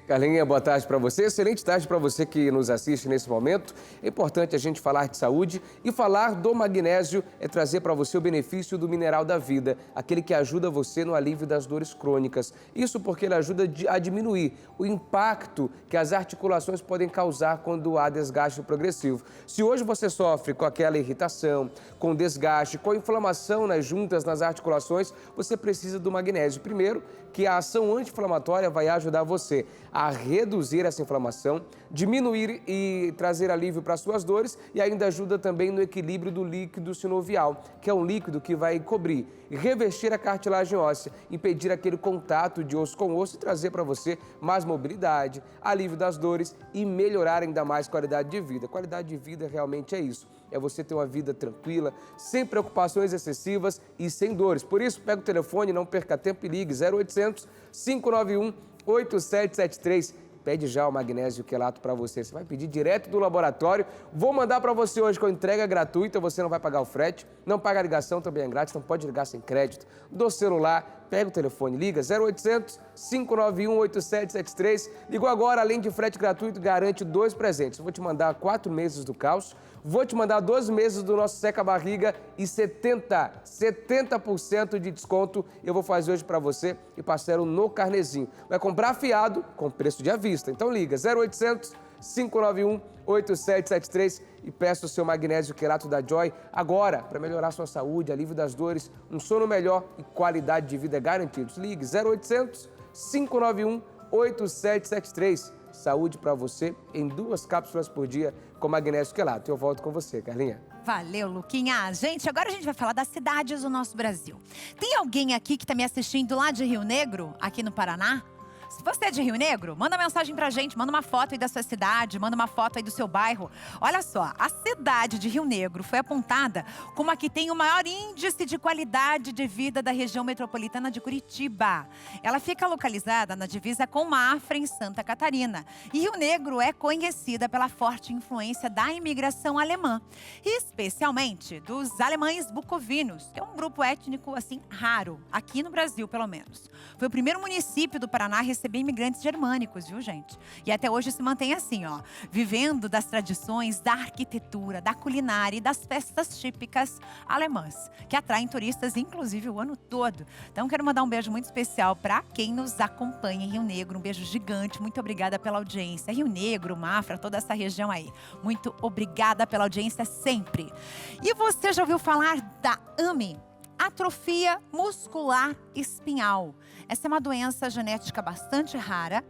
Carlinha, boa tarde para você. Excelente tarde para você que nos assiste nesse momento. É importante a gente falar de saúde e falar do magnésio é trazer para você o benefício do mineral da vida, aquele que ajuda você no alívio das dores crônicas. Isso porque ele ajuda a diminuir o impacto que as articulações podem causar quando há desgaste progressivo. Se hoje você sofre com aquela irritação, com desgaste, com inflamação nas juntas, nas articulações, você precisa do magnésio. Primeiro, que a ação anti-inflamatória vai ajudar você a reduzir essa inflamação, diminuir e trazer alívio para as suas dores e ainda ajuda também no equilíbrio do líquido sinovial, que é um líquido que vai cobrir e revestir a cartilagem óssea, impedir aquele contato de osso com osso e trazer para você mais mobilidade, alívio das dores e melhorar ainda mais qualidade de vida. Qualidade de vida realmente é isso. É você ter uma vida tranquila, sem preocupações excessivas e sem dores. Por isso, pega o telefone, não perca tempo e ligue 0800 591 8773. Pede já o magnésio quelato para você. Você vai pedir direto do laboratório. Vou mandar para você hoje com entrega gratuita. Você não vai pagar o frete, não paga a ligação, também é grátis. Não pode ligar sem crédito. Do celular, pega o telefone, liga 0800 591 8773. Ligou agora, além de frete gratuito, garante 2 presentes. Eu vou te mandar 4 meses do Cálcio. Vou te mandar 12 meses do nosso seca-barriga e 70% de desconto eu vou fazer hoje para você e parcelo no carnezinho. Vai comprar fiado com preço de à vista. Então liga 0800 591 8773 e peça o seu magnésio quelato da Joy agora para melhorar sua saúde, alívio das dores, um sono melhor e qualidade de vida garantidos. Ligue 0800 591 8773. Saúde para você em 2 cápsulas por dia com magnésio quelato. Eu volto com você, Carlinha. Valeu, Luquinha. Gente, agora a gente vai falar das cidades do nosso Brasil. Tem alguém aqui que está me assistindo lá de Rio Negro, aqui no Paraná? Se você é de Rio Negro, manda mensagem pra gente, manda uma foto aí da sua cidade, manda uma foto aí do seu bairro. Olha só, a cidade de Rio Negro foi apontada como a que tem o maior índice de qualidade de vida da região metropolitana de Curitiba. Ela fica localizada na divisa com Mafra, em Santa Catarina. E Rio Negro é conhecida pela forte influência da imigração alemã, especialmente dos alemães bucovinos, que é um grupo étnico assim raro, aqui no Brasil pelo menos. Foi o primeiro município do Paraná a receber imigrantes germânicos, viu, gente? E até hoje se mantém assim, ó, vivendo das tradições, da arquitetura, da culinária e das festas típicas alemãs, que atraem turistas, inclusive, o ano todo. Então, quero mandar um beijo muito especial para quem nos acompanha em Rio Negro. Um beijo gigante, muito obrigada pela audiência. Rio Negro, Mafra, toda essa região aí. Muito obrigada pela audiência sempre. E você já ouviu falar da AME? atrofia muscular espinhal. Essa é uma doença genética bastante rara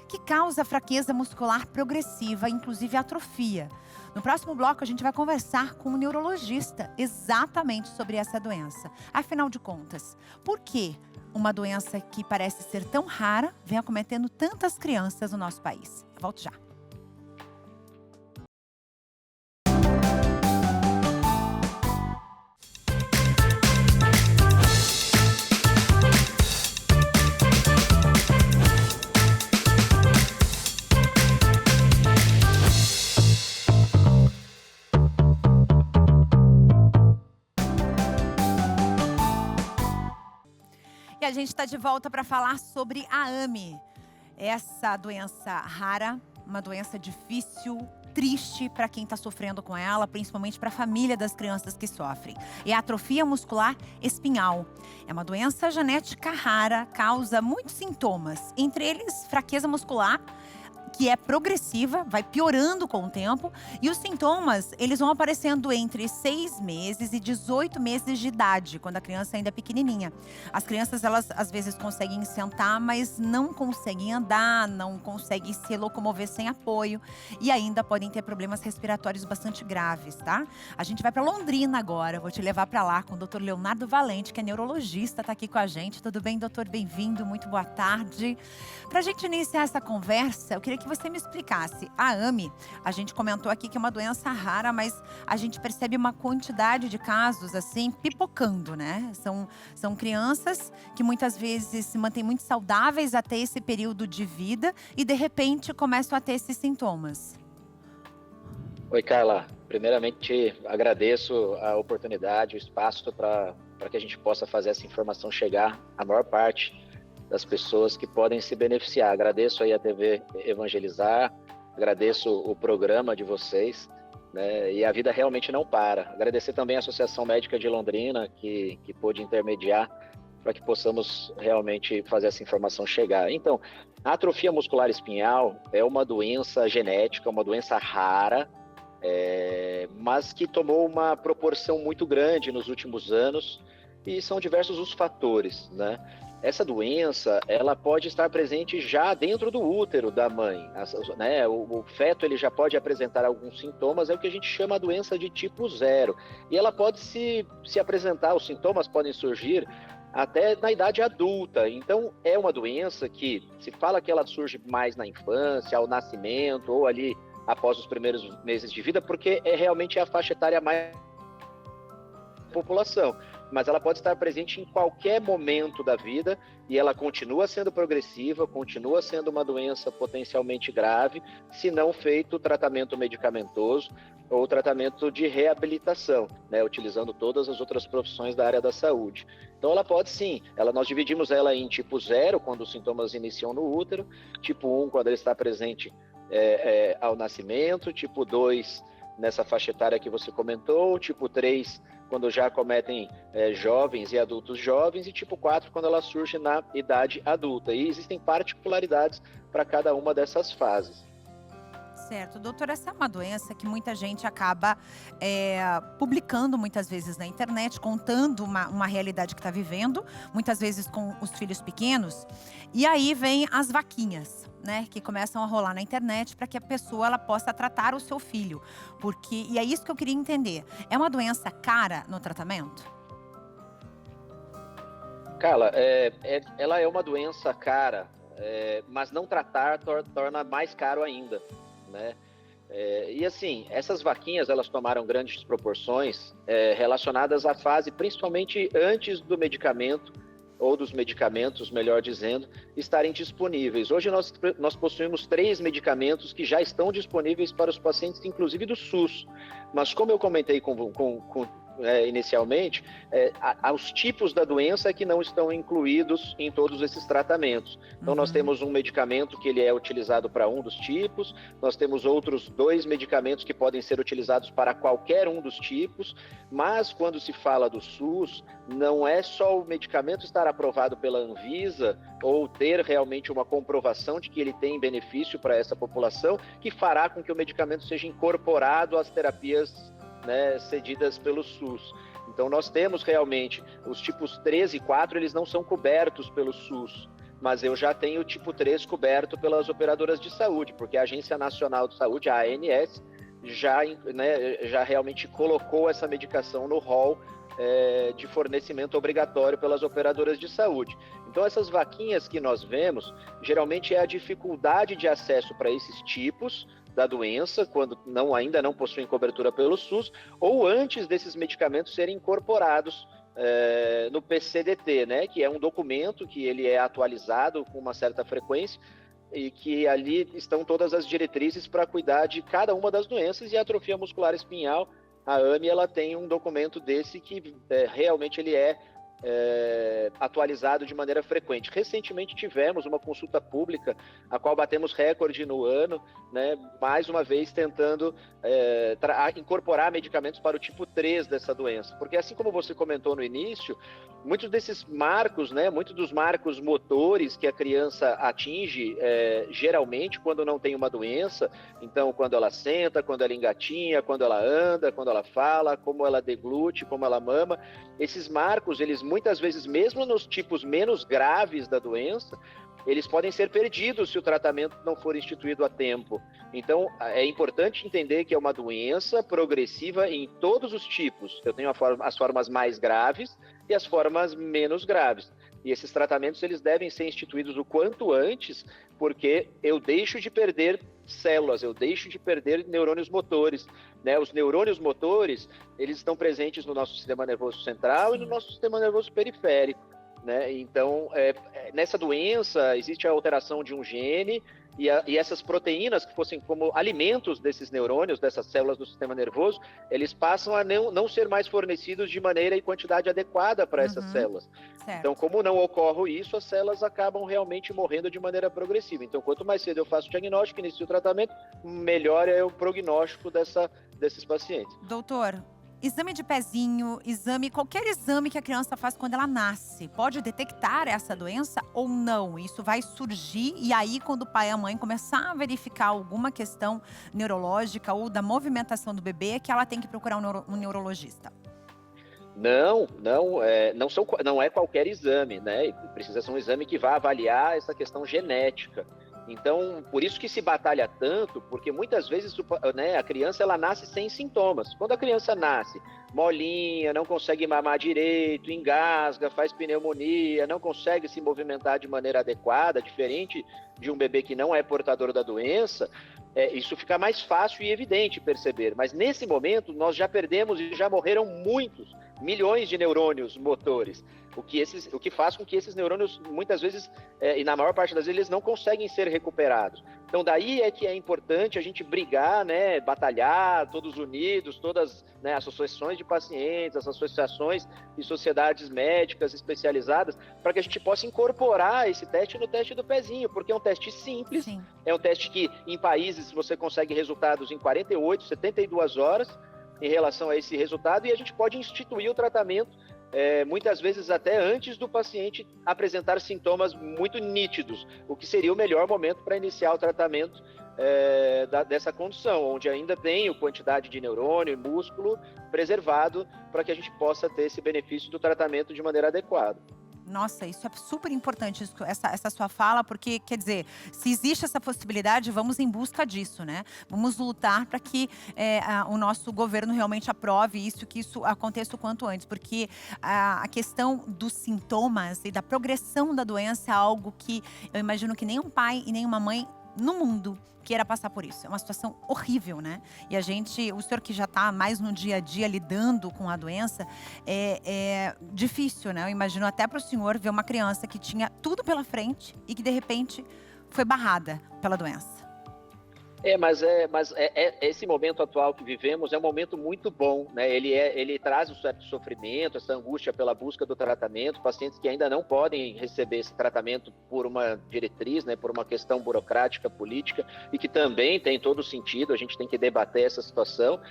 que causa fraqueza muscular progressiva, inclusive atrofia. No próximo bloco, a gente vai conversar com um neurologista exatamente sobre essa doença. Afinal de contas, por que uma doença que parece ser tão rara vem acometendo tantas crianças no nosso país? Eu volto já. E a gente está de volta para falar sobre a AME. Essa doença rara, uma doença difícil, triste para quem está sofrendo com ela, principalmente para a família das crianças que sofrem. É a atrofia muscular espinhal. É uma doença genética rara, causa muitos sintomas, entre eles fraqueza muscular, que é progressiva, vai piorando com o tempo. E os sintomas, eles vão aparecendo entre 6 meses e 18 meses de idade, quando a criança ainda é pequenininha. As crianças, elas às vezes conseguem sentar, mas não conseguem andar, não conseguem se locomover sem apoio. E ainda podem ter problemas respiratórios bastante graves, tá? A gente vai para Londrina agora, vou te levar para lá com o Dr. Leonardo Valente, que é neurologista, tá aqui com a gente. Tudo bem, doutor? Bem-vindo, muito boa tarde. Pra gente iniciar essa conversa, eu queria que você me explicasse. A AME, a gente comentou aqui que é uma doença rara, mas a gente percebe uma quantidade de casos, assim, pipocando, né? São crianças que muitas vezes se mantêm muito saudáveis até esse período de vida e, de repente, começam a ter esses sintomas. Oi, Carla. Primeiramente, agradeço a oportunidade, o espaço para que a gente possa fazer essa informação chegar à maior parte das pessoas que podem se beneficiar. Agradeço aí a TV Evangelizar, agradeço o programa de vocês, né? E a vida realmente não para. Agradecer também a Associação Médica de Londrina, que pôde intermediar para que possamos realmente fazer essa informação chegar. Então, a atrofia muscular espinhal é uma doença genética, uma doença rara, mas que tomou uma proporção muito grande nos últimos anos, e são diversos os fatores, né? Essa doença, ela pode estar presente já dentro do útero da mãe, né? O feto, ele já pode apresentar alguns sintomas, é o que a gente chama a doença de tipo 0. E ela pode se apresentar, os sintomas podem surgir até na idade adulta. Então, é uma doença que se fala que ela surge mais na infância, ao nascimento, ou ali após os primeiros meses de vida, porque realmente é a faixa etária mais da população. Mas ela pode estar presente em qualquer momento da vida e ela continua sendo progressiva, continua sendo uma doença potencialmente grave, se não feito tratamento medicamentoso ou tratamento de reabilitação, né, utilizando todas as outras profissões da área da saúde. Então ela pode sim, nós dividimos ela em tipo 0, quando os sintomas iniciam no útero, tipo 1, quando ele está presente ao nascimento, tipo 2, nessa faixa etária que você comentou, tipo 3, quando já acometem jovens e adultos jovens, e tipo 4, quando ela surge na idade adulta. E existem particularidades para cada uma dessas fases. Certo, doutor, essa é uma doença que muita gente acaba publicando muitas vezes na internet, contando uma realidade que está vivendo, muitas vezes com os filhos pequenos, e aí vem as vaquinhas, né, que começam a rolar na internet para que a pessoa ela possa tratar o seu filho, e é isso que eu queria entender. É uma doença cara no tratamento? Carla, ela é uma doença cara, mas não tratar torna mais caro ainda, né? E assim, essas vaquinhas, elas tomaram grandes proporções relacionadas à fase, principalmente antes do medicamento, ou dos medicamentos, melhor dizendo, estarem disponíveis. Hoje nós possuímos 3 medicamentos que já estão disponíveis para os pacientes, inclusive do SUS. Mas como eu comentei inicialmente, os tipos da doença que não estão incluídos em todos esses tratamentos. Então nós temos um medicamento que ele é utilizado para um dos tipos, nós temos outros 2 medicamentos que podem ser utilizados para qualquer um dos tipos, mas quando se fala do SUS, não é só o medicamento estar aprovado pela Anvisa ou ter realmente uma comprovação de que ele tem benefício para essa população que fará com que o medicamento seja incorporado às terapias, né, cedidas pelo SUS. Então nós temos realmente os tipos 3 e 4, eles não são cobertos pelo SUS, mas eu já tenho o tipo 3 coberto pelas operadoras de saúde, porque a Agência Nacional de Saúde, a ANS, já realmente colocou essa medicação no rol de fornecimento obrigatório pelas operadoras de saúde. Então essas vaquinhas que nós vemos, geralmente é a dificuldade de acesso para esses tipos da doença, quando ainda não possuem cobertura pelo SUS, ou antes desses medicamentos serem incorporados no PCDT, né, que é um documento que ele é atualizado com uma certa frequência, e que ali estão todas as diretrizes para cuidar de cada uma das doenças, e a atrofia muscular espinhal, a AME, ela tem um documento desse que realmente ele é atualizado de maneira frequente. Recentemente tivemos uma consulta pública, a qual batemos recorde no ano, né, mais uma vez tentando incorporar medicamentos para o tipo 3 dessa doença, porque assim como você comentou no início, muitos desses marcos, né, muitos dos marcos motores que a criança atinge geralmente quando não tem uma doença, então quando ela senta, quando ela engatinha, quando ela anda, quando ela fala, como ela deglute, como ela mama, esses marcos, eles muitas vezes, mesmo nos tipos menos graves da doença, eles podem ser perdidos se o tratamento não for instituído a tempo. Então, é importante entender que é uma doença progressiva em todos os tipos. Eu tenho as formas mais graves e as formas menos graves. E esses tratamentos, eles devem ser instituídos o quanto antes, porque eu deixo de perder células, eu deixo de perder neurônios motores, né? Os neurônios motores, eles estão presentes no nosso sistema nervoso central e no nosso sistema nervoso periférico, né? Então, nessa doença, existe a alteração de um gene e essas proteínas que fossem como alimentos desses neurônios, dessas células do sistema nervoso, eles passam a não ser mais fornecidos de maneira e quantidade adequada para essas células. Certo. Então, como não ocorre isso, as células acabam realmente morrendo de maneira progressiva. Então, quanto mais cedo eu faço o diagnóstico, inicio o tratamento, melhor é o prognóstico desses pacientes. Doutor, exame de pezinho, qualquer exame que a criança faz quando ela nasce, pode detectar essa doença ou não? Isso vai surgir e aí quando o pai e a mãe começar a verificar alguma questão neurológica ou da movimentação do bebê, é que ela tem que procurar um neurologista. Não é qualquer exame, né? Precisa ser um exame que vá avaliar essa questão genética. Então, por isso que se batalha tanto, porque muitas vezes, né, a criança ela nasce sem sintomas. Quando a criança nasce molinha, não consegue mamar direito, engasga, faz pneumonia, não consegue se movimentar de maneira adequada, diferente de um bebê que não é portador da doença, isso fica mais fácil e evidente perceber. Mas nesse momento, nós já perdemos e já morreram milhões de neurônios motores, o que faz com que esses neurônios, muitas vezes, e na maior parte das vezes, eles não conseguem ser recuperados. Então, daí é que é importante a gente brigar, né, batalhar, todos unidos, todas, né, associações de pacientes, as associações e sociedades médicas especializadas, para que a gente possa incorporar esse teste no teste do pezinho, porque é um teste simples, Sim. É um teste que, em países, você consegue resultados em 48, 72 horas, em relação a esse resultado, e a gente pode instituir o tratamento muitas vezes até antes do paciente apresentar sintomas muito nítidos, o que seria o melhor momento para iniciar o tratamento dessa condição, onde ainda tem quantidade de neurônio e músculo preservado para que a gente possa ter esse benefício do tratamento de maneira adequada. Nossa, isso é super importante, essa sua fala, porque, quer dizer, se existe essa possibilidade, vamos em busca disso, né? Vamos lutar para que o nosso governo realmente aprove isso, que isso aconteça o quanto antes, porque a questão dos sintomas e da progressão da doença é algo que eu imagino que nem um pai e nem uma mãe no mundo queira passar por isso. É uma situação horrível, né? E o senhor que já está mais no dia a dia lidando com a doença, é difícil, né? Eu imagino até para o senhor ver uma criança que tinha tudo pela frente e que de repente foi barrada pela doença. Mas esse momento atual que vivemos é um momento muito bom, né? Ele traz um certo sofrimento, essa angústia pela busca do tratamento, pacientes que ainda não podem receber esse tratamento por uma diretriz, né? Por uma questão burocrática, política, e que também tem todo sentido, a gente tem que debater essa situação.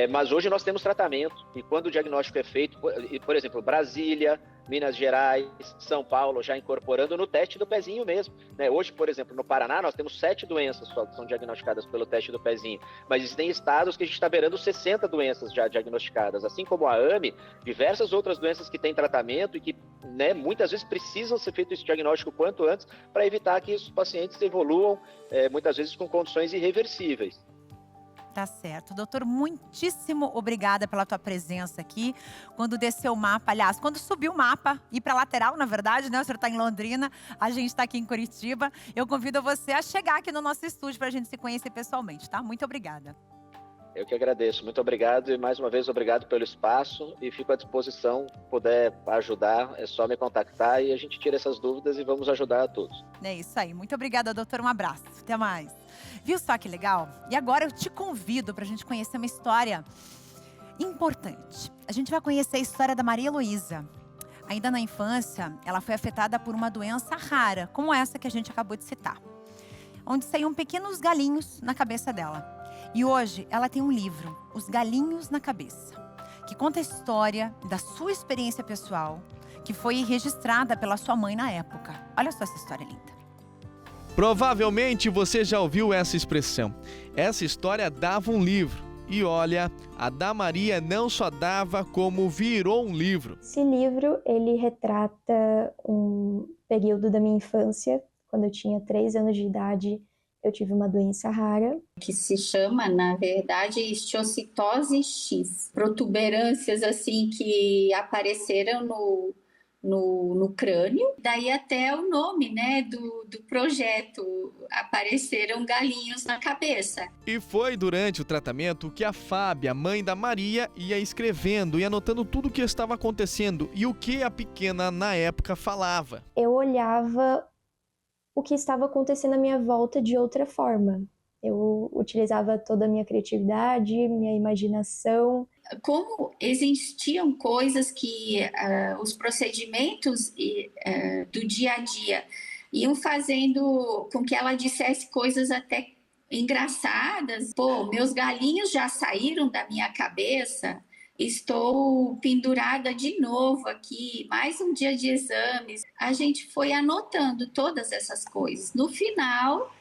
Mas hoje nós temos tratamento, e quando o diagnóstico é feito, por exemplo, Brasília, Minas Gerais, São Paulo, já incorporando no teste do pezinho mesmo, né? Hoje, por exemplo, no Paraná, nós temos 7 doenças só que são diagnosticadas pelo teste do pezinho, mas existem estados que a gente está beirando 60 doenças já diagnosticadas, assim como a AME, diversas outras doenças que têm tratamento e que, né, muitas vezes precisam ser feito esse diagnóstico quanto antes para evitar que os pacientes evoluam, muitas vezes com condições irreversíveis. Tá certo. Doutor, muitíssimo obrigada pela tua presença aqui. Quando desceu o mapa, aliás, quando subiu o mapa, ir para lateral, na verdade, né? O senhor está em Londrina, a gente está aqui em Curitiba. Eu convido você a chegar aqui no nosso estúdio para a gente se conhecer pessoalmente, tá? Muito obrigada. Eu que agradeço. Muito obrigado e, mais uma vez, obrigado pelo espaço e fico à disposição. Puder ajudar, é só me contactar e a gente tira essas dúvidas e vamos ajudar a todos. É isso aí. Muito obrigada, doutor. Um abraço. Até mais. Viu só que legal? E agora eu te convido para a gente conhecer uma história importante. A gente vai conhecer a história da Maria Heloísa. Ainda na infância, ela foi afetada por uma doença rara, como essa que a gente acabou de citar, onde saíam pequenos galinhos na cabeça dela. E hoje ela tem um livro, Os Galinhos na Cabeça, que conta a história da sua experiência pessoal, que foi registrada pela sua mãe na época. Olha só essa história linda. Provavelmente você já ouviu essa expressão. Essa história dava um livro. E olha, a da Maria não só dava, como virou um livro. Esse livro, ele retrata um período da minha infância. Quando eu tinha 3 anos de idade, eu tive uma doença rara. Que se chama, na verdade, histiocytose X. Protuberâncias, assim, que apareceram no crânio, daí até o nome, né, do projeto, apareceram galinhos na cabeça. E foi durante o tratamento que a Fábia, mãe da Maria, ia escrevendo e anotando tudo o que estava acontecendo e o que a pequena na época falava. Eu olhava o que estava acontecendo à minha volta de outra forma. Eu utilizava toda a minha criatividade, minha imaginação. Como existiam coisas que os procedimentos do dia a dia iam fazendo com que ela dissesse coisas até engraçadas. Pô, meus galinhos já saíram da minha cabeça, estou pendurada de novo aqui, mais um dia de exames. A gente foi anotando todas essas coisas. No final,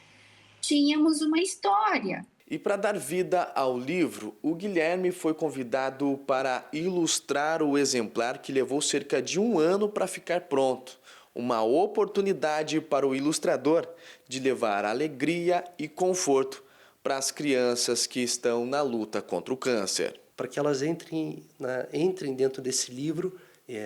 tínhamos uma história. E para dar vida ao livro, o Guilherme foi convidado para ilustrar o exemplar que levou cerca de 1 ano para ficar pronto. Uma oportunidade para o ilustrador de levar alegria e conforto para as crianças que estão na luta contra o câncer. Para que elas entrem dentro desse livro,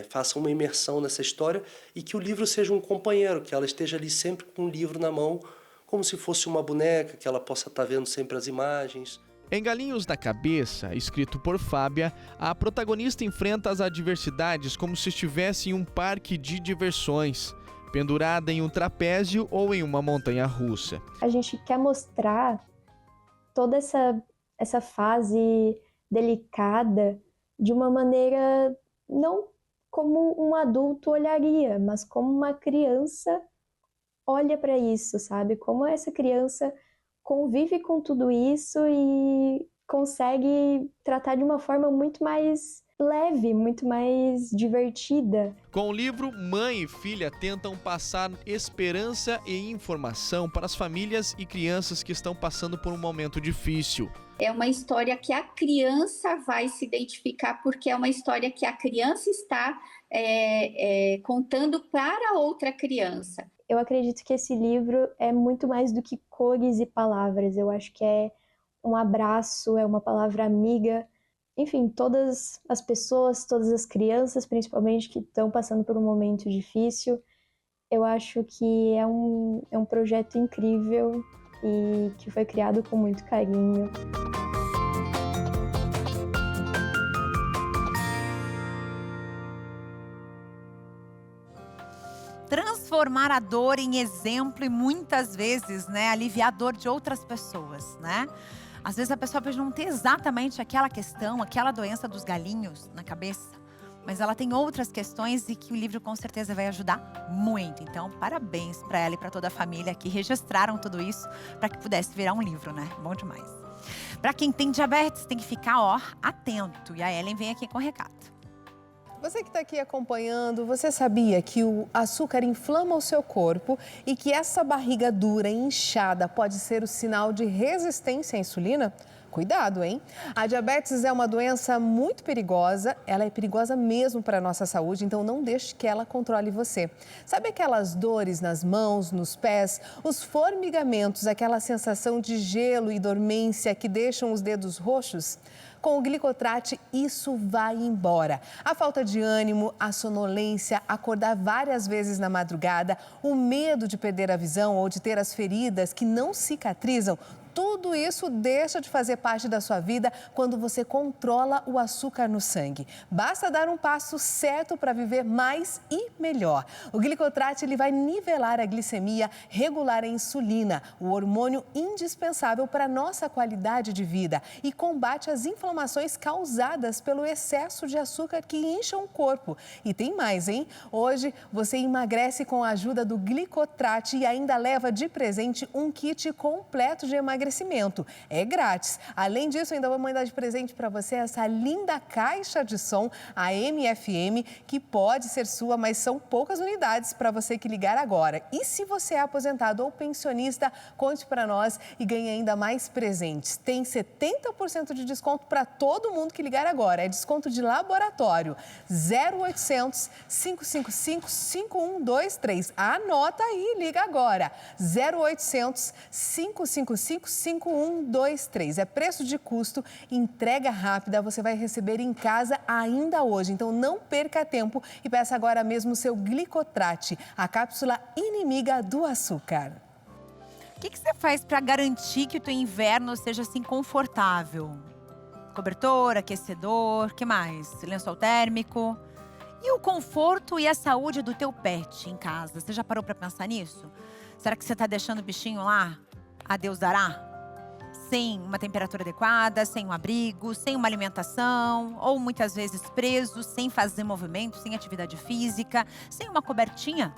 façam uma imersão nessa história e que o livro seja um companheiro, que ela esteja ali sempre com o livro na mão, como se fosse uma boneca, que ela possa estar vendo sempre as imagens. Em Galinhos na Cabeça, escrito por Fábia, a protagonista enfrenta as adversidades como se estivesse em um parque de diversões, pendurada em um trapézio ou em uma montanha-russa. A gente quer mostrar toda essa fase delicada de uma maneira não como um adulto olharia, mas como uma criança olha para isso, sabe? Como essa criança convive com tudo isso e consegue tratar de uma forma muito mais leve, muito mais divertida. Com o livro, mãe e filha tentam passar esperança e informação para as famílias e crianças que estão passando por um momento difícil. É uma história que a criança vai se identificar, porque é uma história que a criança está contando para outra criança. Eu acredito que esse livro é muito mais do que cores e palavras. Eu acho que é um abraço, é uma palavra amiga. Enfim, todas as pessoas, todas as crianças, principalmente, que estão passando por um momento difícil. Eu acho que é um projeto incrível e que foi criado com muito carinho. Transformar a dor em exemplo e muitas vezes, né, aliviar a dor de outras pessoas, né? Às vezes a pessoa pode não ter exatamente aquela questão, aquela doença dos galinhos na cabeça, mas ela tem outras questões e que o livro com certeza vai ajudar muito. Então, parabéns para ela e para toda a família que registraram tudo isso para que pudesse virar um livro, né? Bom demais. Para quem tem diabetes, tem que ficar, atento. E a Ellen vem aqui com o recado. Você que está aqui acompanhando, você sabia que o açúcar inflama o seu corpo e que essa barriga dura e inchada pode ser o sinal de resistência à insulina? Cuidado, hein? A diabetes é uma doença muito perigosa, ela é perigosa mesmo para a nossa saúde, então não deixe que ela controle você. Sabe aquelas dores nas mãos, nos pés, os formigamentos, aquela sensação de gelo e dormência que deixam os dedos roxos? Com o Glicotrate, isso vai embora. A falta de ânimo, a sonolência, acordar várias vezes na madrugada, o medo de perder a visão ou de ter as feridas que não cicatrizam, tudo isso deixa de fazer parte da sua vida quando você controla o açúcar no sangue. Basta dar um passo certo para viver mais e melhor. O Glicotrate ele vai nivelar a glicemia, regular a insulina, o hormônio indispensável para a nossa qualidade de vida e combate as inflamações causadas pelo excesso de açúcar que incham o corpo. E tem mais, hein? Hoje você emagrece com a ajuda do Glicotrate e ainda leva de presente um kit completo de emagrecimento. É grátis. Além disso, ainda vou mandar de presente para você essa linda caixa de som, a MFM, que pode ser sua, mas são poucas unidades para você que ligar agora. E se você é aposentado ou pensionista, conte para nós e ganhe ainda mais presentes. Tem 70% de desconto para todo mundo que ligar agora. É desconto de laboratório. 0800 555 5123. Anota aí, liga agora. 0800 555 5123. É preço de custo, entrega rápida, você vai receber em casa ainda hoje. Então não perca tempo e peça agora mesmo o seu Glicotrate, a cápsula inimiga do açúcar. O que você faz para garantir que o teu inverno seja assim confortável? Cobertor, aquecedor, que mais? Lençol térmico? E o conforto e a saúde do teu pet em casa? Você já parou para pensar nisso? Será que você está deixando o bichinho lá? A Deus dará? Sem uma temperatura adequada, sem um abrigo, sem uma alimentação, ou muitas vezes preso, sem fazer movimento, sem atividade física, sem uma cobertinha?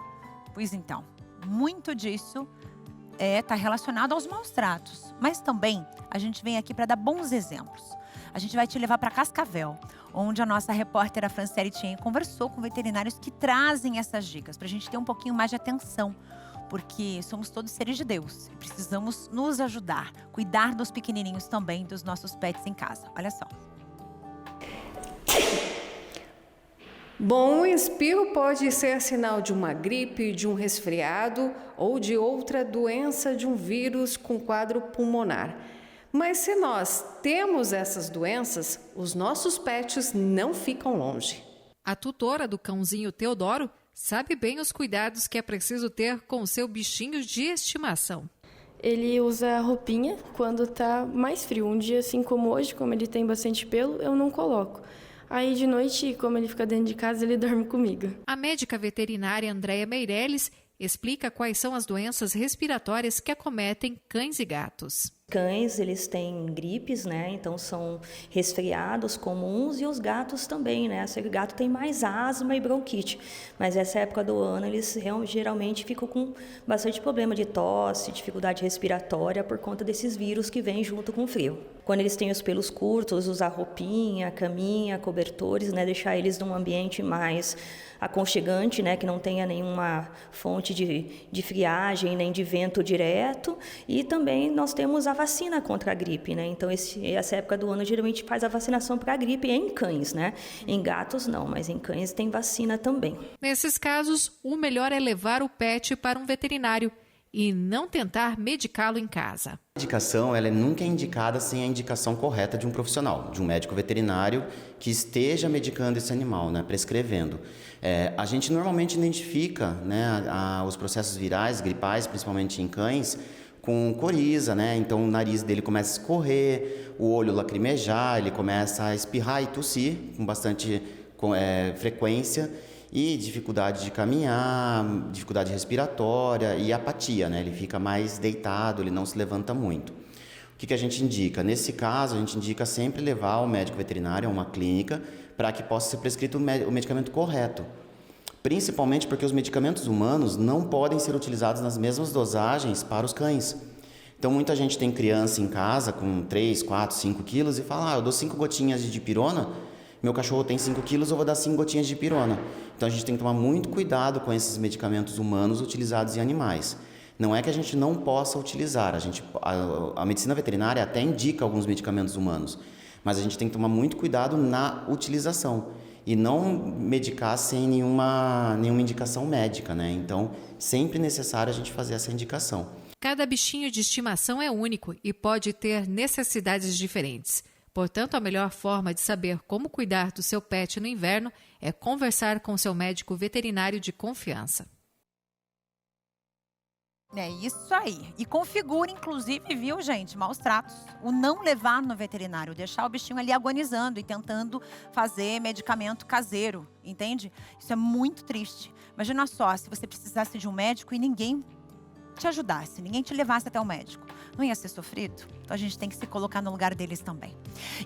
Pois então, muito disso está relacionado aos maus tratos. Mas também a gente vem aqui para dar bons exemplos. A gente vai te levar para Cascavel, onde a nossa repórter, a Franciele Tien, conversou com veterinários que trazem essas dicas para a gente ter um pouquinho mais de atenção. Porque somos todos seres de Deus e precisamos nos ajudar, cuidar dos pequenininhos também, dos nossos pets em casa. Olha só. Bom, o espirro pode ser sinal de uma gripe, de um resfriado ou de outra doença de um vírus com quadro pulmonar. Mas se nós temos essas doenças, os nossos pets não ficam longe. A tutora do cãozinho Teodoro sabe bem os cuidados que é preciso ter com o seu bichinho de estimação. Ele usa roupinha quando tá mais frio. Um dia assim como hoje, como ele tem bastante pelo, eu não coloco. Aí de noite, como ele fica dentro de casa, ele dorme comigo. A médica veterinária Andréia Meirelles explica quais são as doenças respiratórias que acometem cães e gatos. Cães, eles têm gripes, né? Então são resfriados comuns e os gatos também, né? O gato tem mais asma e bronquite, mas essa época do ano eles geralmente ficam com bastante problema de tosse, dificuldade respiratória por conta desses vírus que vêm junto com o frio. Quando eles têm os pelos curtos, usar roupinha, caminha, cobertores, né? Deixar eles num ambiente mais aconchegante, né? Que não tenha nenhuma fonte de friagem nem de vento direto. E também nós temos a vacina contra a gripe, né? Então essa época do ano geralmente faz a vacinação para a gripe em cães, né? Em gatos não, mas em cães tem vacina também. Nesses casos, o melhor é levar o pet para um veterinário e não tentar medicá-lo em casa. A medicação ela nunca é indicada sem a indicação correta de um profissional, de um médico veterinário que esteja medicando esse animal, né, prescrevendo. A gente normalmente identifica, né, os processos virais, gripais, principalmente em cães, com coriza, né? Então o nariz dele começa a escorrer, o olho lacrimejar, ele começa a espirrar e tossir com bastante frequência. E dificuldade de caminhar, dificuldade respiratória e apatia, né? Ele fica mais deitado, ele não se levanta muito. O que a gente indica? Nesse caso, a gente indica sempre levar o médico veterinário a uma clínica para que possa ser prescrito o medicamento correto. Principalmente porque os medicamentos humanos não podem ser utilizados nas mesmas dosagens para os cães. Então, muita gente tem criança em casa com 3, 4, 5 quilos e fala, eu dou 5 gotinhas de dipirona, meu cachorro tem 5 quilos, eu vou dar 5 gotinhas de dipirona. Então, a gente tem que tomar muito cuidado com esses medicamentos humanos utilizados em animais. Não é que a gente não possa utilizar, a medicina veterinária até indica alguns medicamentos humanos, mas a gente tem que tomar muito cuidado na utilização e não medicar sem nenhuma indicação médica, né? Então, sempre necessário a gente fazer essa indicação. Cada bichinho de estimação é único e pode ter necessidades diferentes. Portanto, a melhor forma de saber como cuidar do seu pet no inverno é conversar com seu médico veterinário de confiança. É isso aí. E configura, inclusive, viu, gente, maus tratos. O não levar no veterinário, deixar o bichinho ali agonizando e tentando fazer medicamento caseiro, entende? Isso é muito triste. Imagina só, se você precisasse de um médico e ninguém te ajudasse, ninguém te levasse até o médico. Não ia ser sofrido? Então a gente tem que se colocar no lugar deles também.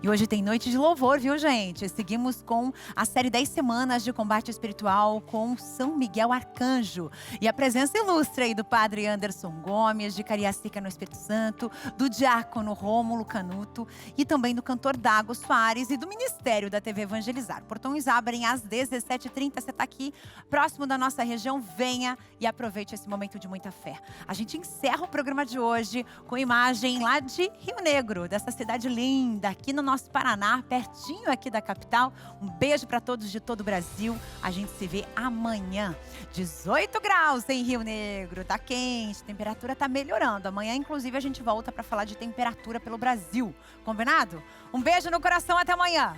E hoje tem noite de louvor, viu, gente? Seguimos com a série 10 semanas de combate espiritual com São Miguel Arcanjo. E a presença ilustre aí do padre Anderson Gomes, de Cariacica no Espírito Santo, do diácono Rômulo Canuto e também do cantor Dago Soares e do Ministério da TV Evangelizar. Portões abrem às 17h30. Você está aqui próximo da nossa região, venha e aproveite esse momento de muita fé. A gente encerra o programa de hoje com imagem lá de Rio Negro, dessa cidade linda, aqui no nosso Paraná, pertinho aqui da capital. Um beijo para todos de todo o Brasil. A gente se vê amanhã. 18 graus em Rio Negro, tá quente, a temperatura tá melhorando. Amanhã, inclusive, a gente volta para falar de temperatura pelo Brasil. Combinado? Um beijo no coração, até amanhã.